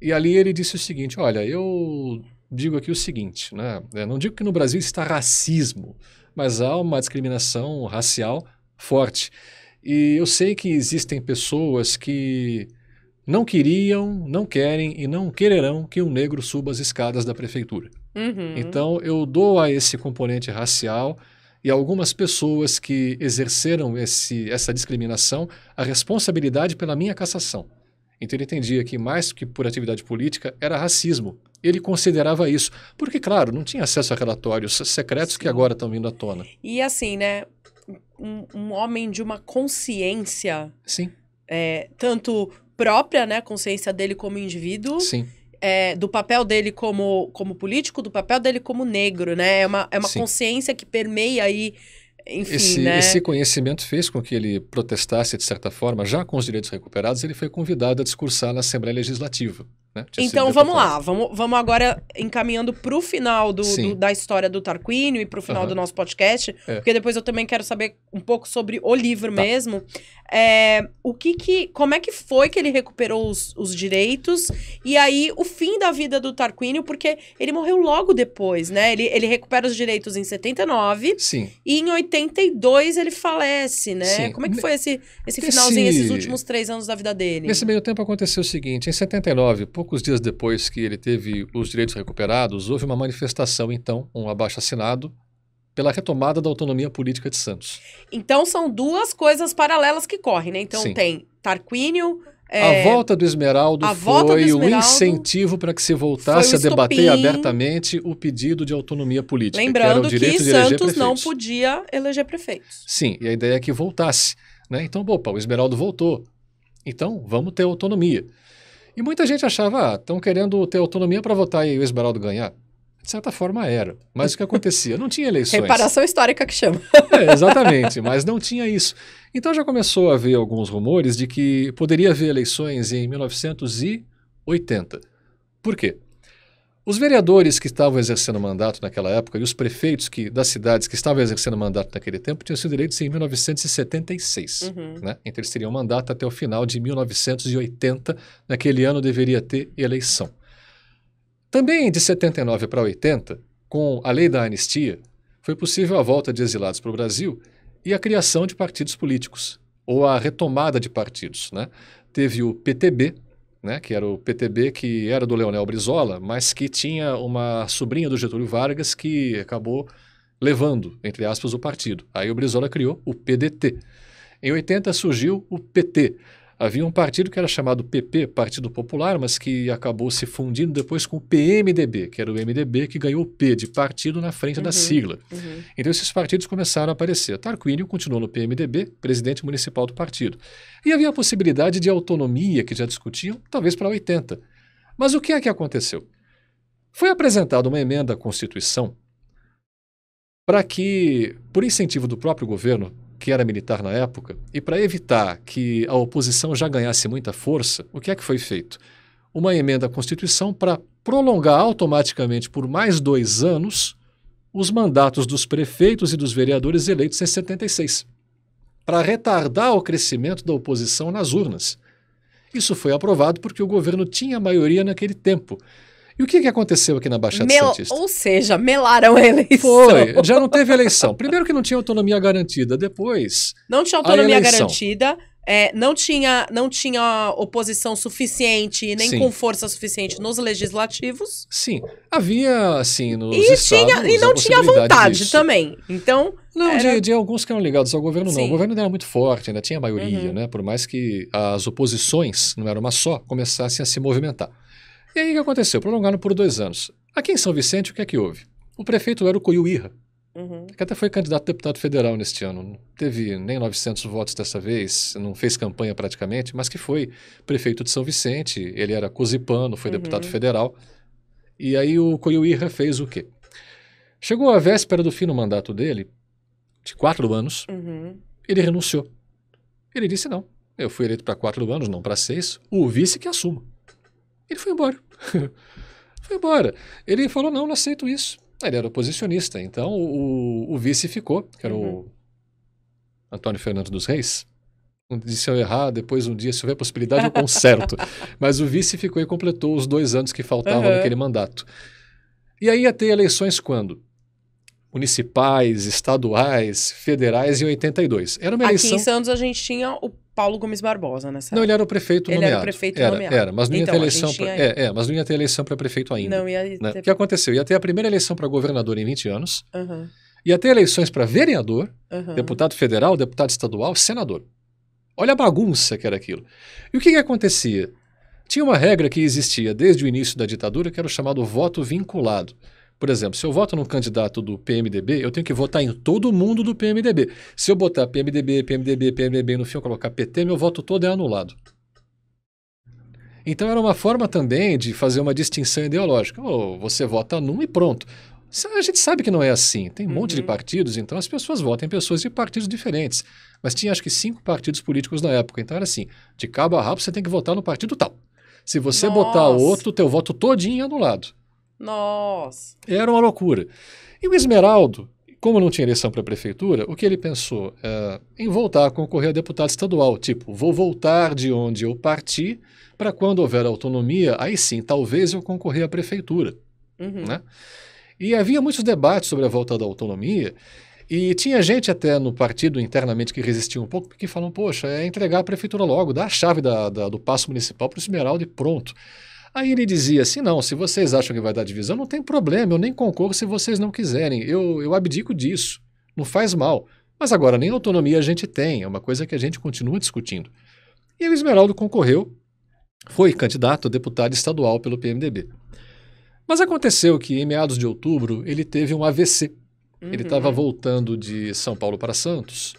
E ali ele disse o seguinte: olha, eu digo aqui o seguinte, né? Eu não digo que no Brasil está racismo, mas há uma discriminação racial forte. E eu sei que existem pessoas que não queriam, não querem e não quererão que um negro suba as escadas da prefeitura. Então eu dou a esse componente racial e a algumas pessoas que exerceram essa discriminação a responsabilidade pela minha cassação. Então ele entendia que mais que por atividade política era racismo. Ele considerava isso, porque claro, não tinha acesso a relatórios secretos que agora estão vindo à tona. E assim, né, um homem de uma consciência, Sim. Tanto própria, né, consciência dele como indivíduo, Sim. Do papel dele como político, do papel dele como negro, né? É uma Sim. consciência que permeia aí, enfim, né? Esse conhecimento fez com que ele protestasse, de certa forma, já com os direitos recuperados, ele foi convidado a discursar na Assembleia Legislativa. Né? Então vamos lá, vamos agora encaminhando para o final da história do Tarquínio e para o final do nosso podcast, porque depois eu também quero saber um pouco sobre o livro mesmo. Como é que foi que ele recuperou os direitos e aí o fim da vida do Tarquínio, porque ele morreu logo depois, né? Ele recupera os direitos em 79. Sim. E em 82 ele falece, né? Sim. Como é que foi esse finalzinho, esses últimos 3 anos da vida dele? Nesse meio tempo aconteceu o seguinte: em 79, poucos dias depois que ele teve os direitos recuperados, houve uma manifestação, então, um abaixo-assinado pela retomada da autonomia política de Santos. Então são 2 coisas paralelas que correm, né? Então tem Tarquínio... A volta do Esmeraldo foi o incentivo para que se voltasse a debater abertamente o pedido de autonomia política. Lembrando que Santos não prefeitos. Podia eleger prefeitos. Sim, e a ideia é que voltasse. Né? Então, opa, o Esmeraldo voltou. Então, vamos ter autonomia. E muita gente achava, estão querendo ter autonomia para votar e o Esmeraldo ganhar. De certa forma era. Mas o que acontecia? Não tinha eleições. Reparação histórica que chama. Exatamente, mas não tinha isso. Então já começou a haver alguns rumores de que poderia haver eleições em 1980. Por quê? Os vereadores que estavam exercendo mandato naquela época e os prefeitos das cidades que estavam exercendo mandato naquele tempo tinham sido eleitos em 1976. Né? Então eles teriam mandato até o final de 1980. Naquele ano deveria ter eleição. Também de 79 para 80, com a lei da anistia, foi possível a volta de exilados para o Brasil e a criação de partidos políticos, ou a retomada de partidos. Né? Teve o PTB, né, que era o PTB que era do Leonel Brizola, mas que tinha uma sobrinha do Getúlio Vargas que acabou levando, entre aspas, o partido. Aí o Brizola criou o PDT. Em 80 surgiu o PT. Havia um partido que era chamado PP, Partido Popular, mas que acabou se fundindo depois com o PMDB, que era o MDB que ganhou o P de partido na frente da sigla. Então esses partidos começaram a aparecer. Tarquínio continuou no PMDB, presidente municipal do partido. E havia a possibilidade de autonomia, que já discutiam, talvez para 80. Mas o que é que aconteceu? Foi apresentada uma emenda à Constituição para que, por incentivo do próprio governo, que era militar na época, e para evitar que a oposição já ganhasse muita força, o que é que foi feito? Uma emenda à Constituição para prolongar automaticamente por mais 2 anos os mandatos dos prefeitos e dos vereadores eleitos em 76, para retardar o crescimento da oposição nas urnas. Isso foi aprovado porque o governo tinha maioria naquele tempo. E o que aconteceu aqui na Baixada Santista? Ou seja, melaram a eleição. Foi, já não teve eleição. Primeiro que não tinha autonomia garantida, depois... Não tinha autonomia garantida, não tinha oposição suficiente, nem com força suficiente nos legislativos. Sim, havia, assim, nos estados... E não tinha vontade também, então... Não, de alguns que eram ligados ao governo, não. O governo ainda era muito forte, ainda tinha maioria, né? Por mais que as oposições, não era uma só, começassem a se movimentar. E aí o que aconteceu? Prolongaram por 2 anos. Aqui em São Vicente, o que é que houve? O prefeito era o Coiuíra, Uhum. que até foi candidato a deputado federal neste ano. Não teve nem 900 votos dessa vez, não fez campanha praticamente, mas que foi prefeito de São Vicente, ele era cosipano, foi deputado federal. E aí o Coiuíra fez o quê? Chegou a véspera do fim do mandato dele, de 4 anos, ele renunciou. Ele disse, não, eu fui eleito para 4 anos, não para 6, o vice que assuma. Ele foi embora. Foi embora. Ele falou, não aceito isso. Ele era oposicionista, então o vice ficou, que era o Antônio Fernando dos Reis. Se eu errar, depois um dia, se houver possibilidade, eu conserto. Mas o vice ficou e completou os 2 anos que faltavam naquele mandato. E aí ia ter eleições quando? Municipais, estaduais, federais em 82. Era uma eleição... Aqui em Santos a gente tinha o Paulo Gomes Barbosa nessa Não, ele era o prefeito nomeado. Ele era o prefeito nomeado. Era, mas não ia Então, ter eleição tinha... mas não ia ter eleição para prefeito ainda. Não ia né? ter... O que aconteceu? Ia ter a primeira eleição para governador em 20 anos, ia ter eleições para vereador, deputado federal, deputado estadual, senador. Olha a bagunça que era aquilo. E o que acontecia? Tinha uma regra que existia desde o início da ditadura, que era o chamado voto vinculado. Por exemplo, se eu voto num candidato do PMDB, eu tenho que votar em todo mundo do PMDB. Se eu botar PMDB no fim eu colocar PT, meu voto todo é anulado. Então era uma forma também de fazer uma distinção ideológica. Você vota num e pronto. A gente sabe que não é assim. Tem um monte de partidos, então as pessoas votam em pessoas de partidos diferentes. Mas tinha acho que 5 partidos políticos na época. Então era assim, de cabo a rabo você tem que votar no partido tal. Se você botar outro, teu voto todinho é anulado. Nossa! Era uma loucura. E o Esmeraldo, como não tinha eleição para a prefeitura, o que ele pensou? Em voltar a concorrer a deputado estadual. Tipo, vou voltar de onde eu parti para quando houver autonomia, aí sim, talvez eu concorrer à prefeitura. Né? E havia muitos debates sobre a volta da autonomia e tinha gente até no partido internamente que resistia um pouco, porque falavam, poxa, é entregar a prefeitura logo, dá a chave do paço municipal para o Esmeraldo e pronto. Aí ele dizia assim, não, se vocês acham que vai dar divisão, não tem problema, eu nem concorro se vocês não quiserem, eu abdico disso, não faz mal. Mas agora nem autonomia a gente tem, é uma coisa que a gente continua discutindo. E o Esmeraldo concorreu, foi candidato a deputado estadual pelo PMDB. Mas aconteceu que em meados de outubro ele teve um AVC. Ele estava voltando de São Paulo para Santos.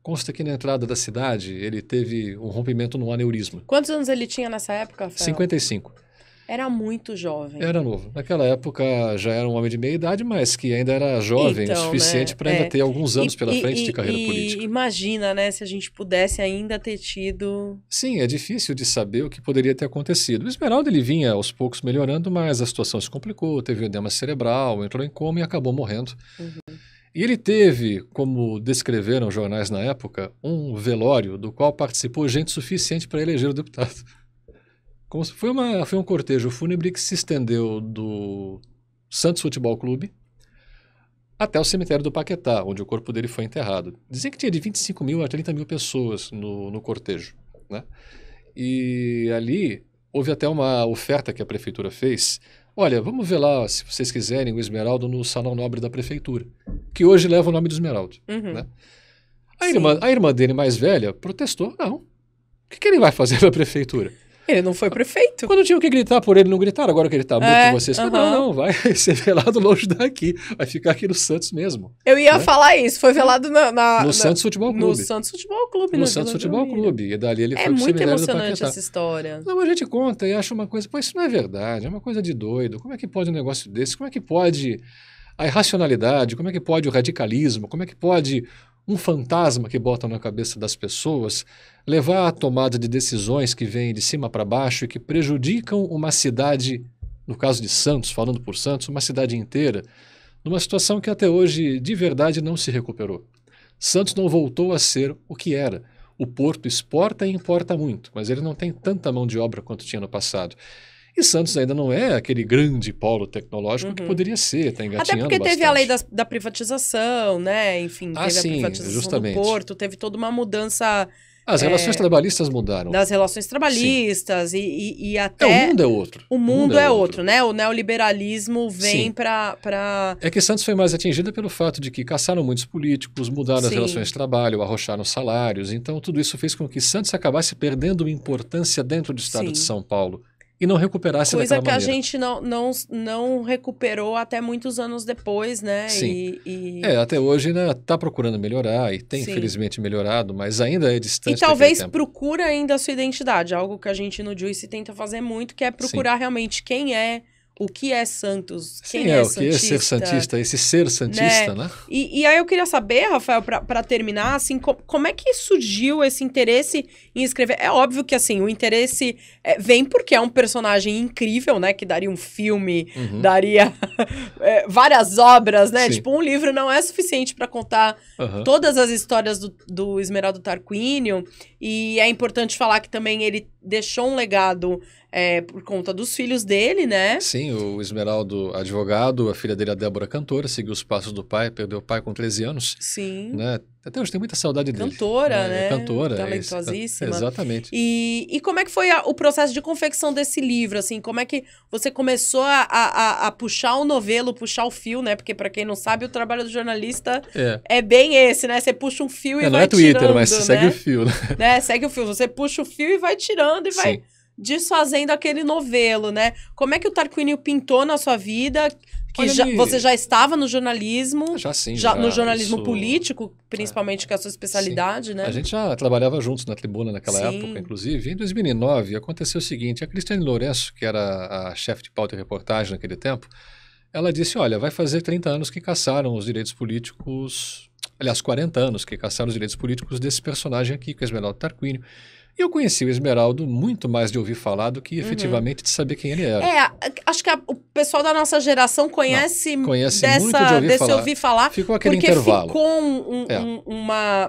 Consta que na entrada da cidade ele teve um rompimento no aneurisma. Quantos anos ele tinha nessa época, Rafael? 55. Era muito jovem. Era novo. Naquela época já era um homem de meia idade, mas que ainda era jovem o suficiente para ainda ter alguns anos pela frente de carreira política. Imagina, né, se a gente pudesse ainda ter tido... Sim, é difícil de saber o que poderia ter acontecido. O Esmeraldo ele vinha aos poucos melhorando, mas a situação se complicou, teve um edema cerebral, entrou em coma e acabou morrendo. E ele teve, como descreveram jornais na época, um velório do qual participou gente suficiente para eleger o deputado. Foi um cortejo fúnebre que se estendeu do Santos Futebol Clube até o cemitério do Paquetá, onde o corpo dele foi enterrado. Dizem que tinha de 25 mil a 30 mil pessoas no cortejo. Né? E ali houve até uma oferta que a prefeitura fez. Olha, vamos ver lá, se vocês quiserem, o Esmeraldo no Salão Nobre da Prefeitura, que hoje leva o nome do Esmeraldo. Né? A irmã dele mais velha protestou. Não. O que ele vai fazer na prefeitura? Ele não foi prefeito. Quando tinham que gritar por ele, não gritaram. Agora que ele tá morto, vocês... Não, vai ser velado longe daqui. Vai ficar aqui no Santos mesmo. Eu ia falar isso. Foi velado no Santos Futebol Clube. No Santos Futebol Clube. No Santos Futebol Clube. E dali ele foi pro cemitério do Paquetá. É muito emocionante essa história. Não, a gente conta e acha uma coisa... Pô, isso não é verdade. É uma coisa de doido. Como é que pode um negócio desse? Como é que pode a irracionalidade? Como é que pode o radicalismo? Como é que pode... um fantasma que botam na cabeça das pessoas, levar à tomada de decisões que vêm de cima para baixo e que prejudicam uma cidade, no caso de Santos, falando por Santos, uma cidade inteira, numa situação que até hoje de verdade não se recuperou. Santos não voltou a ser o que era. O porto exporta e importa muito, mas ele não tem tanta mão de obra quanto tinha no passado. E Santos ainda não é aquele grande polo tecnológico que poderia ser, está engatinhando bastante. Até porque teve a lei da privatização, né? Enfim, teve a privatização justamente. do porto, teve toda uma mudança... As relações trabalhistas mudaram. Das relações trabalhistas e até... o mundo é outro. O mundo é outro, né? O neoliberalismo vem para... É que Santos foi mais atingida pelo fato de que caçaram muitos políticos, mudaram as relações de trabalho, arrocharam salários. Então, tudo isso fez com que Santos acabasse perdendo importância dentro do estado de São Paulo. e não recuperasse coisa daquela que maneira. a gente não recuperou até muitos anos depois, né? Sim. Até hoje ainda está procurando melhorar e tem, Sim. infelizmente, melhorado, mas ainda é distante E talvez daquele tempo. procura ainda a sua identidade, algo que a gente no Juice tenta fazer muito, que é procurar realmente quem é, o que é Santos, quem Sim, é o que é ser santista, esse ser santista, né? E aí eu queria saber, Rafael, para terminar, assim, como é que surgiu esse interesse em escrever? É óbvio que, assim, o interesse vem porque é um personagem incrível, né? Que daria um filme, daria várias obras, né? Sim. Tipo, um livro não é suficiente para contar todas as histórias do Esmeraldo Tarquínio. E é importante falar que também ele deixou um legado por conta dos filhos dele, né? Sim, o Esmeraldo, advogado, a filha dele, a Débora, cantora, seguiu os passos do pai, perdeu o pai com 13 anos. Sim. Né? Até hoje tem muita saudade dele. Cantora, né? Cantora. Talentosíssima. Exatamente. E como é que foi o processo de confecção desse livro, assim? Como é que você começou a puxar o novelo, puxar o fio, né? Porque, pra quem não sabe, o trabalho do jornalista é bem esse, né? Você puxa um fio e vai tirando, não é Twitter, mas né? segue o fio, né? Segue o fio. Você puxa o fio e vai tirando e vai desfazendo aquele novelo, né? Como é que o Tarquínio pintou na sua vida? Que você já estava no jornalismo, no jornalismo político, principalmente, que é a sua especialidade, né? A gente já trabalhava juntos na Tribuna naquela época, inclusive. Em 2009, aconteceu o seguinte, a Cristiane Lourenço, que era a chefe de pauta e reportagem naquele tempo, ela disse, olha, vai fazer 30 anos que caçaram os direitos políticos, aliás, 40 anos que caçaram os direitos políticos desse personagem aqui, que é o Esmeraldo Tarquínio. E eu conheci o Esmeraldo muito mais de ouvir falar do que efetivamente de saber quem ele era. Acho que o pessoal da nossa geração conhece muito de ouvir falar. Ficou aquele porque intervalo. Ficou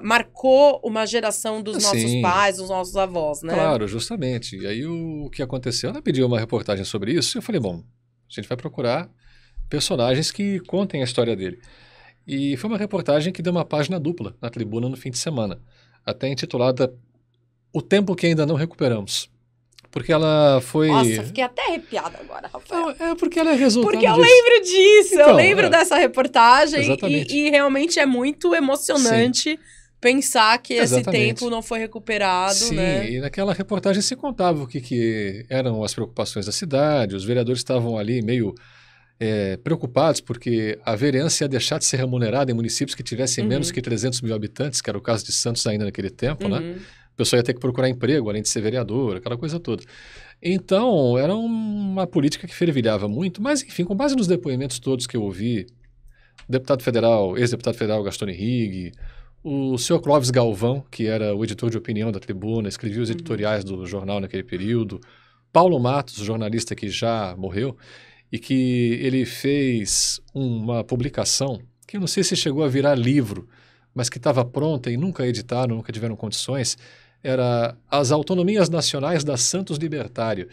marcou uma geração dos nossos pais, dos nossos avós, né? Claro, justamente. E aí o que aconteceu? Ela pediu uma reportagem sobre isso e eu falei, bom, a gente vai procurar personagens que contem a história dele. E foi uma reportagem que deu uma página dupla na Tribuna no fim de semana, até intitulada O Tempo que Ainda Não Recuperamos. Porque ela foi... Nossa, fiquei até arrepiada agora, Rafael. Não, porque ela é resultado Porque eu lembro disso, então, eu lembro dessa reportagem. Exatamente. E realmente é muito emocionante pensar que esse tempo não foi recuperado, Sim, né? E naquela reportagem se contava o que eram as preocupações da cidade, os vereadores estavam ali meio preocupados porque a vereança ia deixar de ser remunerada em municípios que tivessem menos que 300 mil habitantes, que era o caso de Santos ainda naquele tempo, né? A pessoa ia ter que procurar emprego, além de ser vereador, aquela coisa toda. Então, era uma política que fervilhava muito, mas, enfim, com base nos depoimentos todos que eu ouvi, deputado federal, ex-deputado federal Gastone Rigg, o senhor Clóvis Galvão, que era o editor de opinião da Tribuna, escrevia os editoriais do jornal naquele período, Paulo Matos, jornalista que já morreu, e que ele fez uma publicação, que eu não sei se chegou a virar livro, mas que estava pronta e nunca editaram, nunca tiveram condições, era As Autonomias Nacionais da Santos Libertário.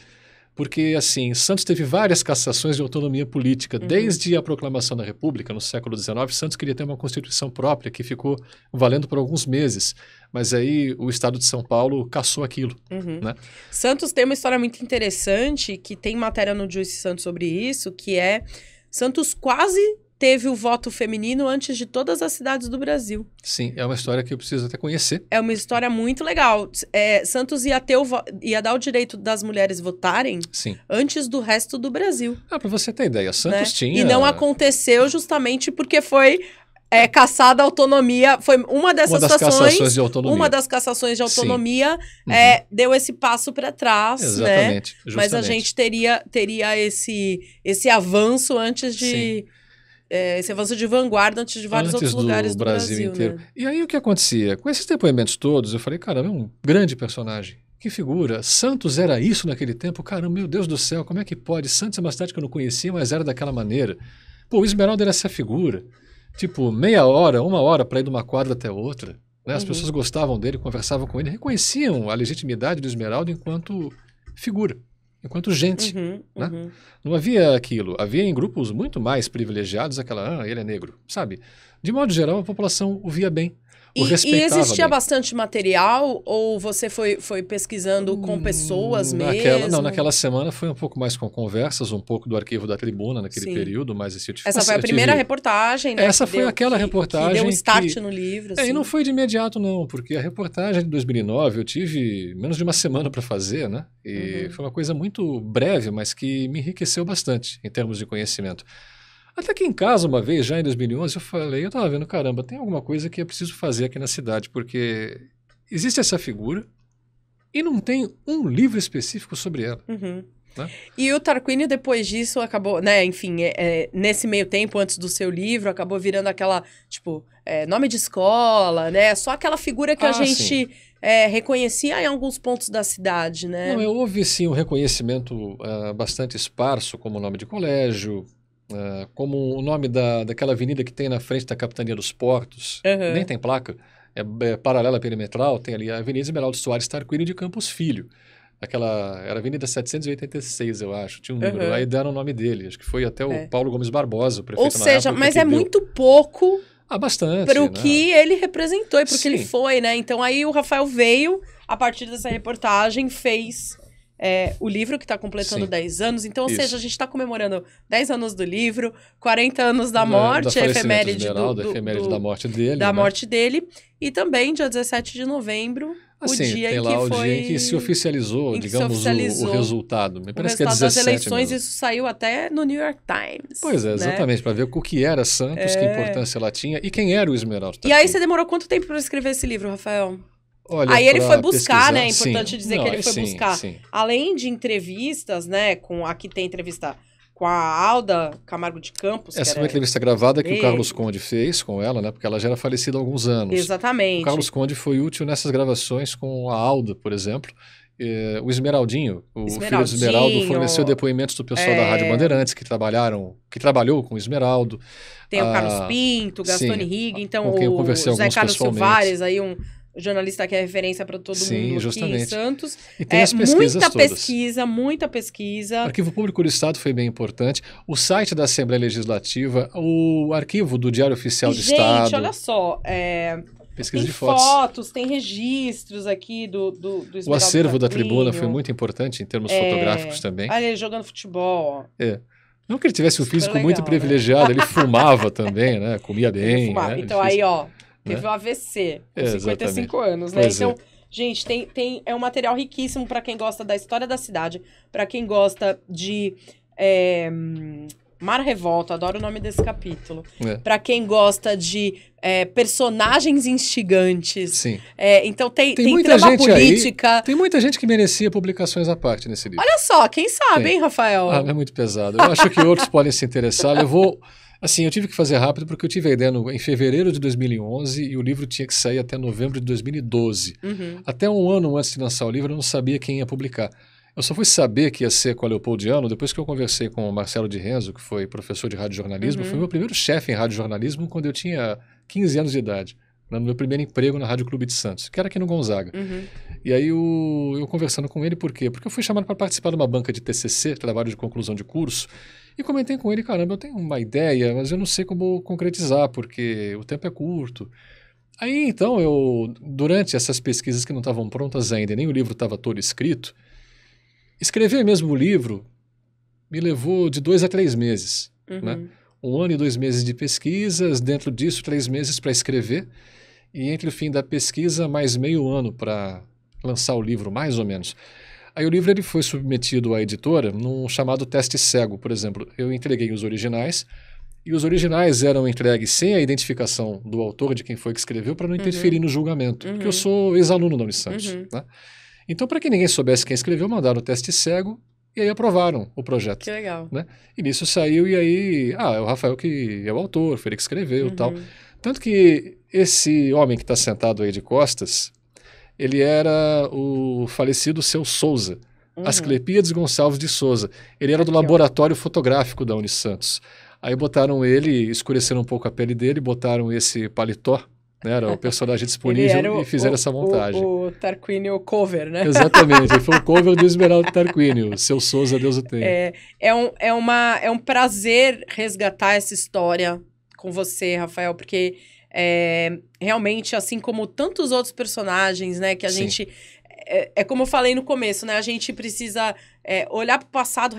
Porque, assim, Santos teve várias cassações de autonomia política. Desde a proclamação da República, no século XIX, Santos queria ter uma constituição própria que ficou valendo por alguns meses. Mas aí o Estado de São Paulo cassou aquilo. Né? Santos tem uma história muito interessante, que tem matéria no Juice Santos sobre isso, que é Santos quase teve o voto feminino antes de todas as cidades do Brasil. Sim, é uma história que eu preciso até conhecer. É uma história muito legal. Santos ia dar o direito das mulheres votarem antes do resto do Brasil. Para você ter ideia, Santos tinha... E não aconteceu justamente porque foi cassada a autonomia. Foi uma dessas cassações de autonomia. Uma das cassações de autonomia deu esse passo para trás. Exatamente. Né? Mas a gente teria esse avanço antes de... esse avanço de vanguarda antes de vários outros lugares do Brasil inteiro. Né? E aí o que acontecia? Com esses depoimentos todos, eu falei, caramba, é um grande personagem. Que figura. Santos era isso naquele tempo? Caramba, meu Deus do céu, como é que pode? Santos é uma cidade que eu não conhecia, mas era daquela maneira. Pô, o Esmeraldo era essa figura. Tipo, meia hora, uma hora para ir de uma quadra até outra. Né? As pessoas gostavam dele, conversavam com ele, reconheciam a legitimidade do Esmeraldo enquanto figura. Enquanto gente, né? Não havia aquilo. Havia em grupos muito mais privilegiados ele é negro, sabe? De modo geral, a população o via bem. o respeitava E existia bem. bastante material? Ou você foi pesquisando com pessoas mesmo? Naquela semana foi um pouco mais com conversas, um pouco do arquivo da Tribuna naquele Sim. período, mas assim, Essa foi a primeira reportagem, né? Essa foi aquela reportagem que deu start que... no livro. Assim. E não foi de imediato, não, porque a reportagem de 2009 eu tive menos de uma semana para fazer, né? E foi uma coisa muito breve, mas que me enriqueceu bastante em termos de conhecimento. Até que em casa, uma vez, já em 2011, eu estava vendo, caramba, tem alguma coisa que é preciso fazer aqui na cidade, porque existe essa figura e não tem um livro específico sobre ela. Né? E o Tarquínio, depois disso, acabou, né, enfim, nesse meio tempo, antes do seu livro, acabou virando aquela, tipo, nome de escola, né? Só aquela figura que a gente reconhecia em alguns pontos da cidade, né? Não, houve sim um reconhecimento bastante esparso, como nome de colégio, como o nome daquela avenida que tem na frente da Capitania dos Portos, nem tem placa, é paralela perimetral, tem ali a Avenida Esmeraldo Soares Tarquínio de Campos Filho. Era a Avenida 786, eu acho, tinha um número, aí deram o nome dele, acho que foi até o Paulo Gomes Barbosa, o prefeito na época. Ou seja, mas muito pouco bastante, para o que ele representou e para o que ele foi, né? Então aí o Rafael veio, a partir dessa reportagem, fez... o livro que está completando 10 anos. Então, ou seja, a gente está comemorando 10 anos do livro, 40 anos da morte, a efeméride da morte dele. Da morte dele. E também, dia 17 de novembro, o dia tem em lá que o foi... dia em que se oficializou, digamos, o resultado. Me parece que é 17 das eleições, mesmo. isso saiu até no New York Times. Pois é, exatamente, para ver o que era Santos, que importância ela tinha e quem era o Esmeraldo Tarquínio. E aí você demorou quanto tempo para escrever esse livro, Rafael? Olha, aí ele foi buscar, pesquisar, né? É importante dizer que ele foi buscar. Além de entrevistas, né? Aqui tem entrevista com a Alda Camargo de Campos. Essa foi uma entrevista gravada que o Carlos Conde fez com ela, né? Porque ela já era falecida há alguns anos. Exatamente. O Carlos Conde foi útil nessas gravações com a Alda, por exemplo. O Esmeraldinho, filho do Esmeraldo, forneceu depoimentos do pessoal da Rádio Bandeirantes que trabalhou com o Esmeraldo. Tem o Carlos Pinto, Gastone Rigg, então com quem eu conversei o Zé Carlos Silvares, aí um jornalista que é referência para todo mundo justamente. aqui em Santos. E tem as pesquisas muita pesquisa. O Arquivo Público do Estado foi bem importante. O site da Assembleia Legislativa, o arquivo do Diário Oficial do Estado. Gente, olha só, pesquisa tem de fotos, tem registros aqui do o acervo da Tribuna foi muito importante em termos fotográficos também. Olha ele jogando futebol. Não que ele tivesse um físico muito privilegiado, ele fumava também, né? Comia bem. Né? Então aí, teve um AVC, com 55 anos, né? Então, gente, é um material riquíssimo para quem gosta da história da cidade, para quem gosta de Mar Revolta, adoro o nome desse capítulo. Para quem gosta de personagens instigantes. Sim. Então tem muita trama gente política. Aí, tem muita gente que merecia publicações à parte nesse livro. Olha só, quem sabe, hein, Rafael? É muito pesado. Eu acho que outros podem se interessar. Assim, eu tive que fazer rápido porque eu tive a ideia em fevereiro de 2011 e o livro tinha que sair até novembro de 2012. Até um ano antes de lançar o livro, eu não sabia quem ia publicar. Eu só fui saber que ia ser com a Leopoldiano depois que eu conversei com o Marcelo de Renzo, que foi professor de radiojornalismo. Foi meu primeiro chefe em radiojornalismo quando eu tinha 15 anos de idade, no meu primeiro emprego na Rádio Clube de Santos, que era aqui no Gonzaga. E aí eu conversando com ele, por quê? Porque eu fui chamado para participar de uma banca de TCC, trabalho de conclusão de curso, e comentei com ele, caramba, eu tenho uma ideia, mas eu não sei como concretizar, porque o tempo é curto. Aí, então, durante essas pesquisas que não estavam prontas ainda, nem o livro estava todo escrito, escrever mesmo o livro me levou de 2 a 3 meses, né? 1 ano e 2 meses de pesquisas, dentro disso 3 meses para escrever, e entre o fim da pesquisa mais meio ano para lançar o livro, mais ou menos. Aí o livro ele foi submetido à editora num chamado teste cego, por exemplo. Eu entreguei os originais, e os originais eram entregues sem a identificação do autor, de quem foi que escreveu, para não interferir no julgamento, porque eu sou ex-aluno da Unisantos, né? Então, para que ninguém soubesse quem escreveu, mandaram o teste cego e aí aprovaram o projeto. Que legal. Né? E nisso saiu, e aí, é o Rafael que é o autor, foi ele que escreveu e tal. Tanto que esse homem que está sentado aí de costas, ele era o falecido Seu Souza, Asclepíades Gonçalves de Souza. Ele era do laboratório fotográfico da Unisantos. Aí botaram ele, escureceram um pouco a pele dele, botaram esse paletó, né, era o personagem disponível e fizeram essa montagem. O Tarquínio cover, né? Exatamente, ele foi o cover do Esmeraldo Tarquínio, Seu Souza, Deus o tenha. É um prazer resgatar essa história com você, Rafael, porque realmente, assim como tantos outros personagens, né? Que a Sim. gente... É como eu falei no começo, né? A gente precisa olhar para o passado,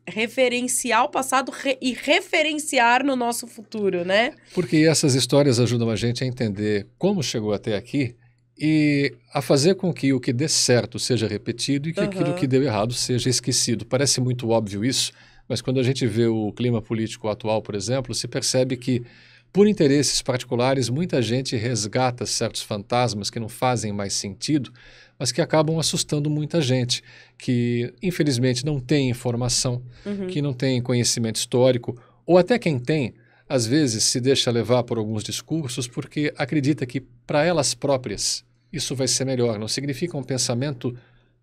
referenciar o passado e referenciar no nosso futuro, né? Porque essas histórias ajudam a gente a entender como chegou até aqui e a fazer com que o que dê certo seja repetido e que aquilo que deu errado seja esquecido. Parece muito óbvio isso, mas quando a gente vê o clima político atual, por exemplo, se percebe que, por interesses particulares, muita gente resgata certos fantasmas que não fazem mais sentido, mas que acabam assustando muita gente, que infelizmente não tem informação, que não tem conhecimento histórico, ou até quem tem, às vezes se deixa levar por alguns discursos porque acredita que para elas próprias isso vai ser melhor, não significa um pensamento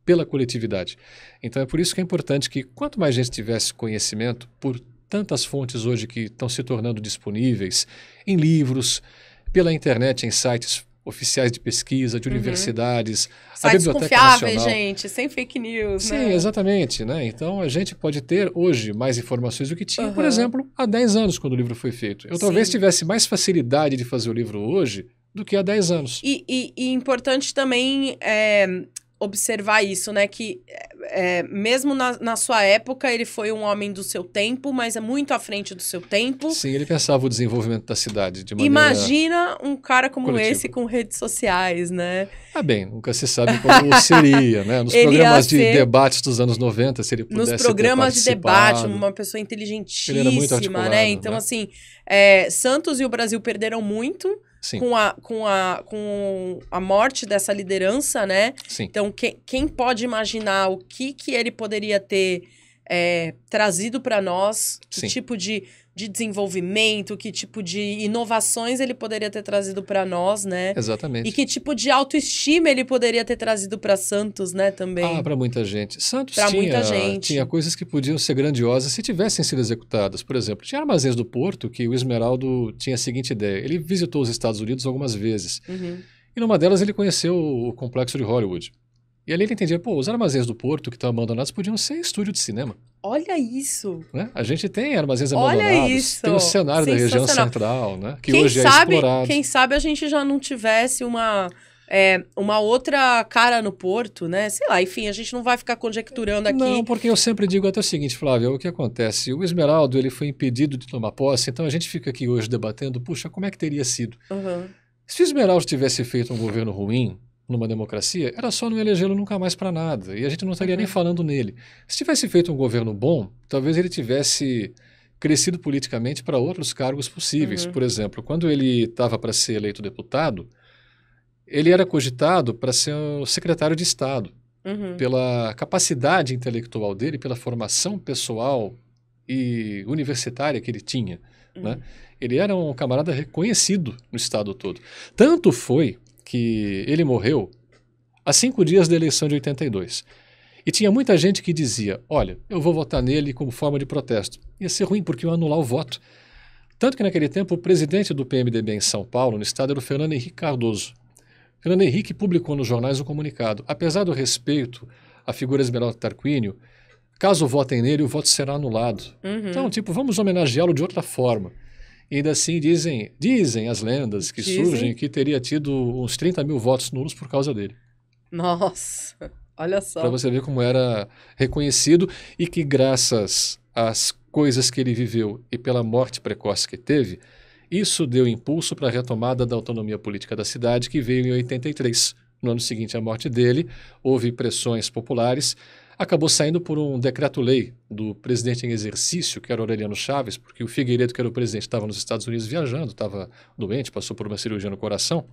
pela coletividade. Então é por isso que é importante que quanto mais gente tivesse conhecimento por tantas fontes hoje que estão se tornando disponíveis em livros, pela internet, em sites oficiais de pesquisa, de universidades, a Sites Biblioteca confiáveis, Nacional. gente, sem fake news, Sim, né? exatamente, né? Então a gente pode ter hoje mais informações do que tinha, por exemplo, há 10 anos quando o livro foi feito. Eu talvez tivesse mais facilidade de fazer o livro hoje do que há 10 anos. E importante também observar isso, né? Que mesmo na sua época, ele foi um homem do seu tempo, mas é muito à frente do seu tempo. Sim, ele pensava o desenvolvimento da cidade de maneira Imagina um cara como coletiva. esse com redes sociais, né? Ah, bem, nunca se sabe como seria, né? Nos Ele programas ia de ser- debates dos anos 90, se ele pudesse Nos ter programas de debate, participado. uma pessoa Ele era muito inteligentíssima, articulado, né? Então, né? assim, Santos e o Brasil perderam muito Sim, com a morte dessa liderança, né? sim. Então, quem pode imaginar o que ele poderia ter trazido para nós, que Sim. tipo de desenvolvimento, que tipo de inovações ele poderia ter trazido para nós, né? Exatamente. E que tipo de autoestima ele poderia ter trazido para Santos, né, também. Ah, para muita gente. Santos Pra muita gente. tinha coisas que podiam ser grandiosas se tivessem sido executadas. Por exemplo, tinha armazéns do Porto que o Esmeraldo tinha a seguinte ideia. Ele visitou os Estados Unidos algumas vezes. E numa delas ele conheceu o complexo de Hollywood. E ali ele entendia, pô, os armazéns do Porto que estão abandonados podiam ser estúdio de cinema. Olha isso! Né? A gente tem armazéns Olha abandonados, isso! tem o cenário da região Sensacional. central, né? Que hoje é explorado. Quem sabe a gente já não tivesse uma outra cara no Porto, né? Sei lá, enfim, a gente não vai ficar conjecturando aqui. Não, porque eu sempre digo até o seguinte, Flávio, o que acontece? O Esmeraldo ele foi impedido de tomar posse, então a gente fica aqui hoje debatendo, puxa, como é que teria sido? Se o Esmeraldo tivesse feito um governo ruim, numa democracia, era só não elegê-lo nunca mais para nada, e a gente não estaria nem falando nele. Se tivesse feito um governo bom, talvez ele tivesse crescido politicamente para outros cargos possíveis. Por exemplo, quando ele estava para ser eleito deputado, ele era cogitado para ser o secretário de Estado, pela capacidade intelectual dele, pela formação pessoal e universitária que ele tinha. Né? Ele era um camarada reconhecido no Estado todo. Tanto foi que ele morreu a 5 dias da eleição de 82. E tinha muita gente que dizia, olha, eu vou votar nele como forma de protesto. Ia ser ruim porque ia anular o voto. Tanto que naquele tempo o presidente do PMDB em São Paulo, no estado, era o Fernando Henrique Cardoso. Fernando Henrique publicou nos jornais um comunicado. Apesar do respeito à figura Esmeraldo Tarquínio, caso votem nele, o voto será anulado. Então, vamos homenageá-lo de outra forma. E ainda assim dizem as lendas que surgem que teria tido uns 30 mil votos nulos por causa dele. Nossa, olha só. Para você ver como era reconhecido e que graças às coisas que ele viveu e pela morte precoce que teve, isso deu impulso para a retomada da autonomia política da cidade, que veio em 83. No ano seguinte à morte dele, houve pressões populares, acabou saindo por um decreto-lei do presidente em exercício, que era Aureliano Chaves, porque o Figueiredo, que era o presidente, estava nos Estados Unidos viajando, estava doente, passou por uma cirurgia no coração.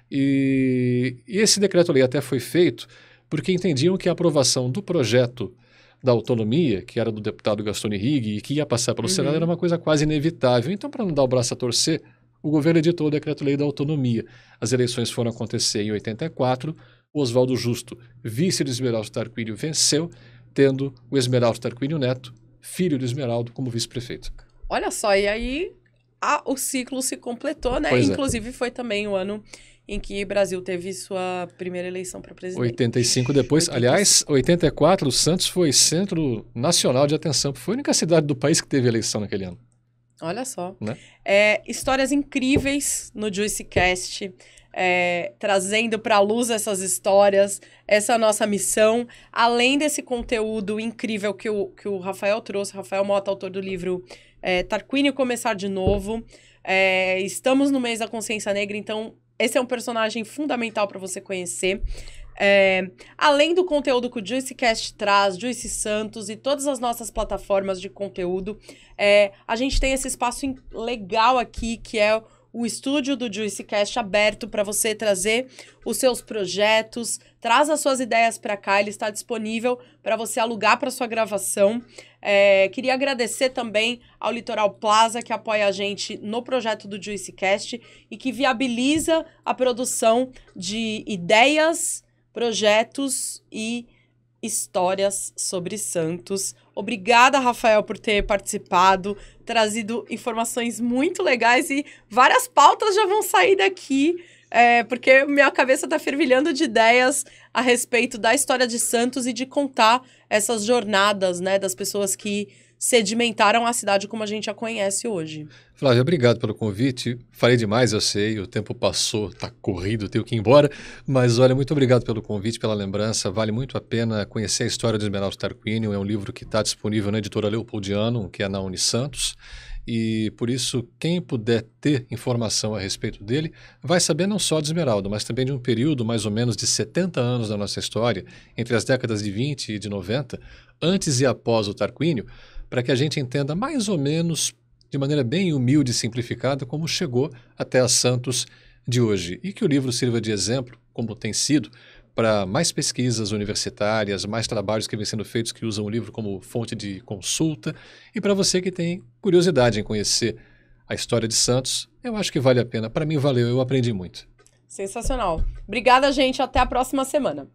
E esse decreto-lei até foi feito porque entendiam que a aprovação do projeto da autonomia, que era do deputado Gastone Rigg e que ia passar pelo Senado, era uma coisa quase inevitável. Então, para não dar o braço a torcer, o governo editou o decreto-lei da autonomia. As eleições foram acontecer em 84, o Oswaldo Justo, vice do Esmeraldo Tarquínio, venceu, tendo o Esmeraldo Tarquínio Neto, filho do Esmeraldo, como vice-prefeito. Olha só, e aí o ciclo se completou, né? Inclusive foi também o ano em que o Brasil teve sua primeira eleição para presidente. 85 depois. 85. Aliás, 84, o Santos foi centro nacional de atenção. Foi a única cidade do país que teve eleição naquele ano. Olha só. Né? Histórias incríveis no JuicyCast, trazendo para a luz essas histórias, essa é a nossa missão. Além desse conteúdo incrível que o Rafael trouxe, Rafael Mota, autor do livro Tarquínio Começar de Novo. Estamos no mês da consciência negra, então esse é um personagem fundamental para você conhecer. Além do conteúdo que o JuicyCast traz, Juicy Santos e todas as nossas plataformas de conteúdo, a gente tem esse espaço legal aqui, que é o estúdio do JuicyCast aberto para você trazer os seus projetos, traz as suas ideias para cá, ele está disponível para você alugar para sua gravação. Queria agradecer também ao Litoral Plaza, que apoia a gente no projeto do JuicyCast e que viabiliza a produção de ideias, projetos e histórias sobre Santos. Obrigada, Rafael, por ter participado, trazido informações muito legais e várias pautas já vão sair daqui, porque minha cabeça está fervilhando de ideias a respeito da história de Santos e de contar essas jornadas, né, das pessoas que sedimentaram a cidade como a gente a conhece hoje. Flávia, obrigado pelo convite. Falei demais, eu sei, o tempo passou, tá corrido, tenho que ir embora. Mas olha, muito obrigado pelo convite, pela lembrança. Vale muito a pena conhecer a história de Esmeraldo Tarquínio. É um livro que está disponível na editora Leopoldiano, que é na Unisantos. E por isso, quem puder ter informação a respeito dele, vai saber não só de Esmeralda, mas também de um período mais ou menos de 70 anos da nossa história, entre as décadas de 20 e de 90, antes e após o Tarquínio, para que a gente entenda mais ou menos, de maneira bem humilde e simplificada, como chegou até a Santos de hoje. E que o livro sirva de exemplo, como tem sido, para mais pesquisas universitárias, mais trabalhos que vêm sendo feitos que usam o livro como fonte de consulta. E para você que tem curiosidade em conhecer a história de Santos, eu acho que vale a pena. Para mim valeu, eu aprendi muito. Sensacional. Obrigada, gente. Até a próxima semana.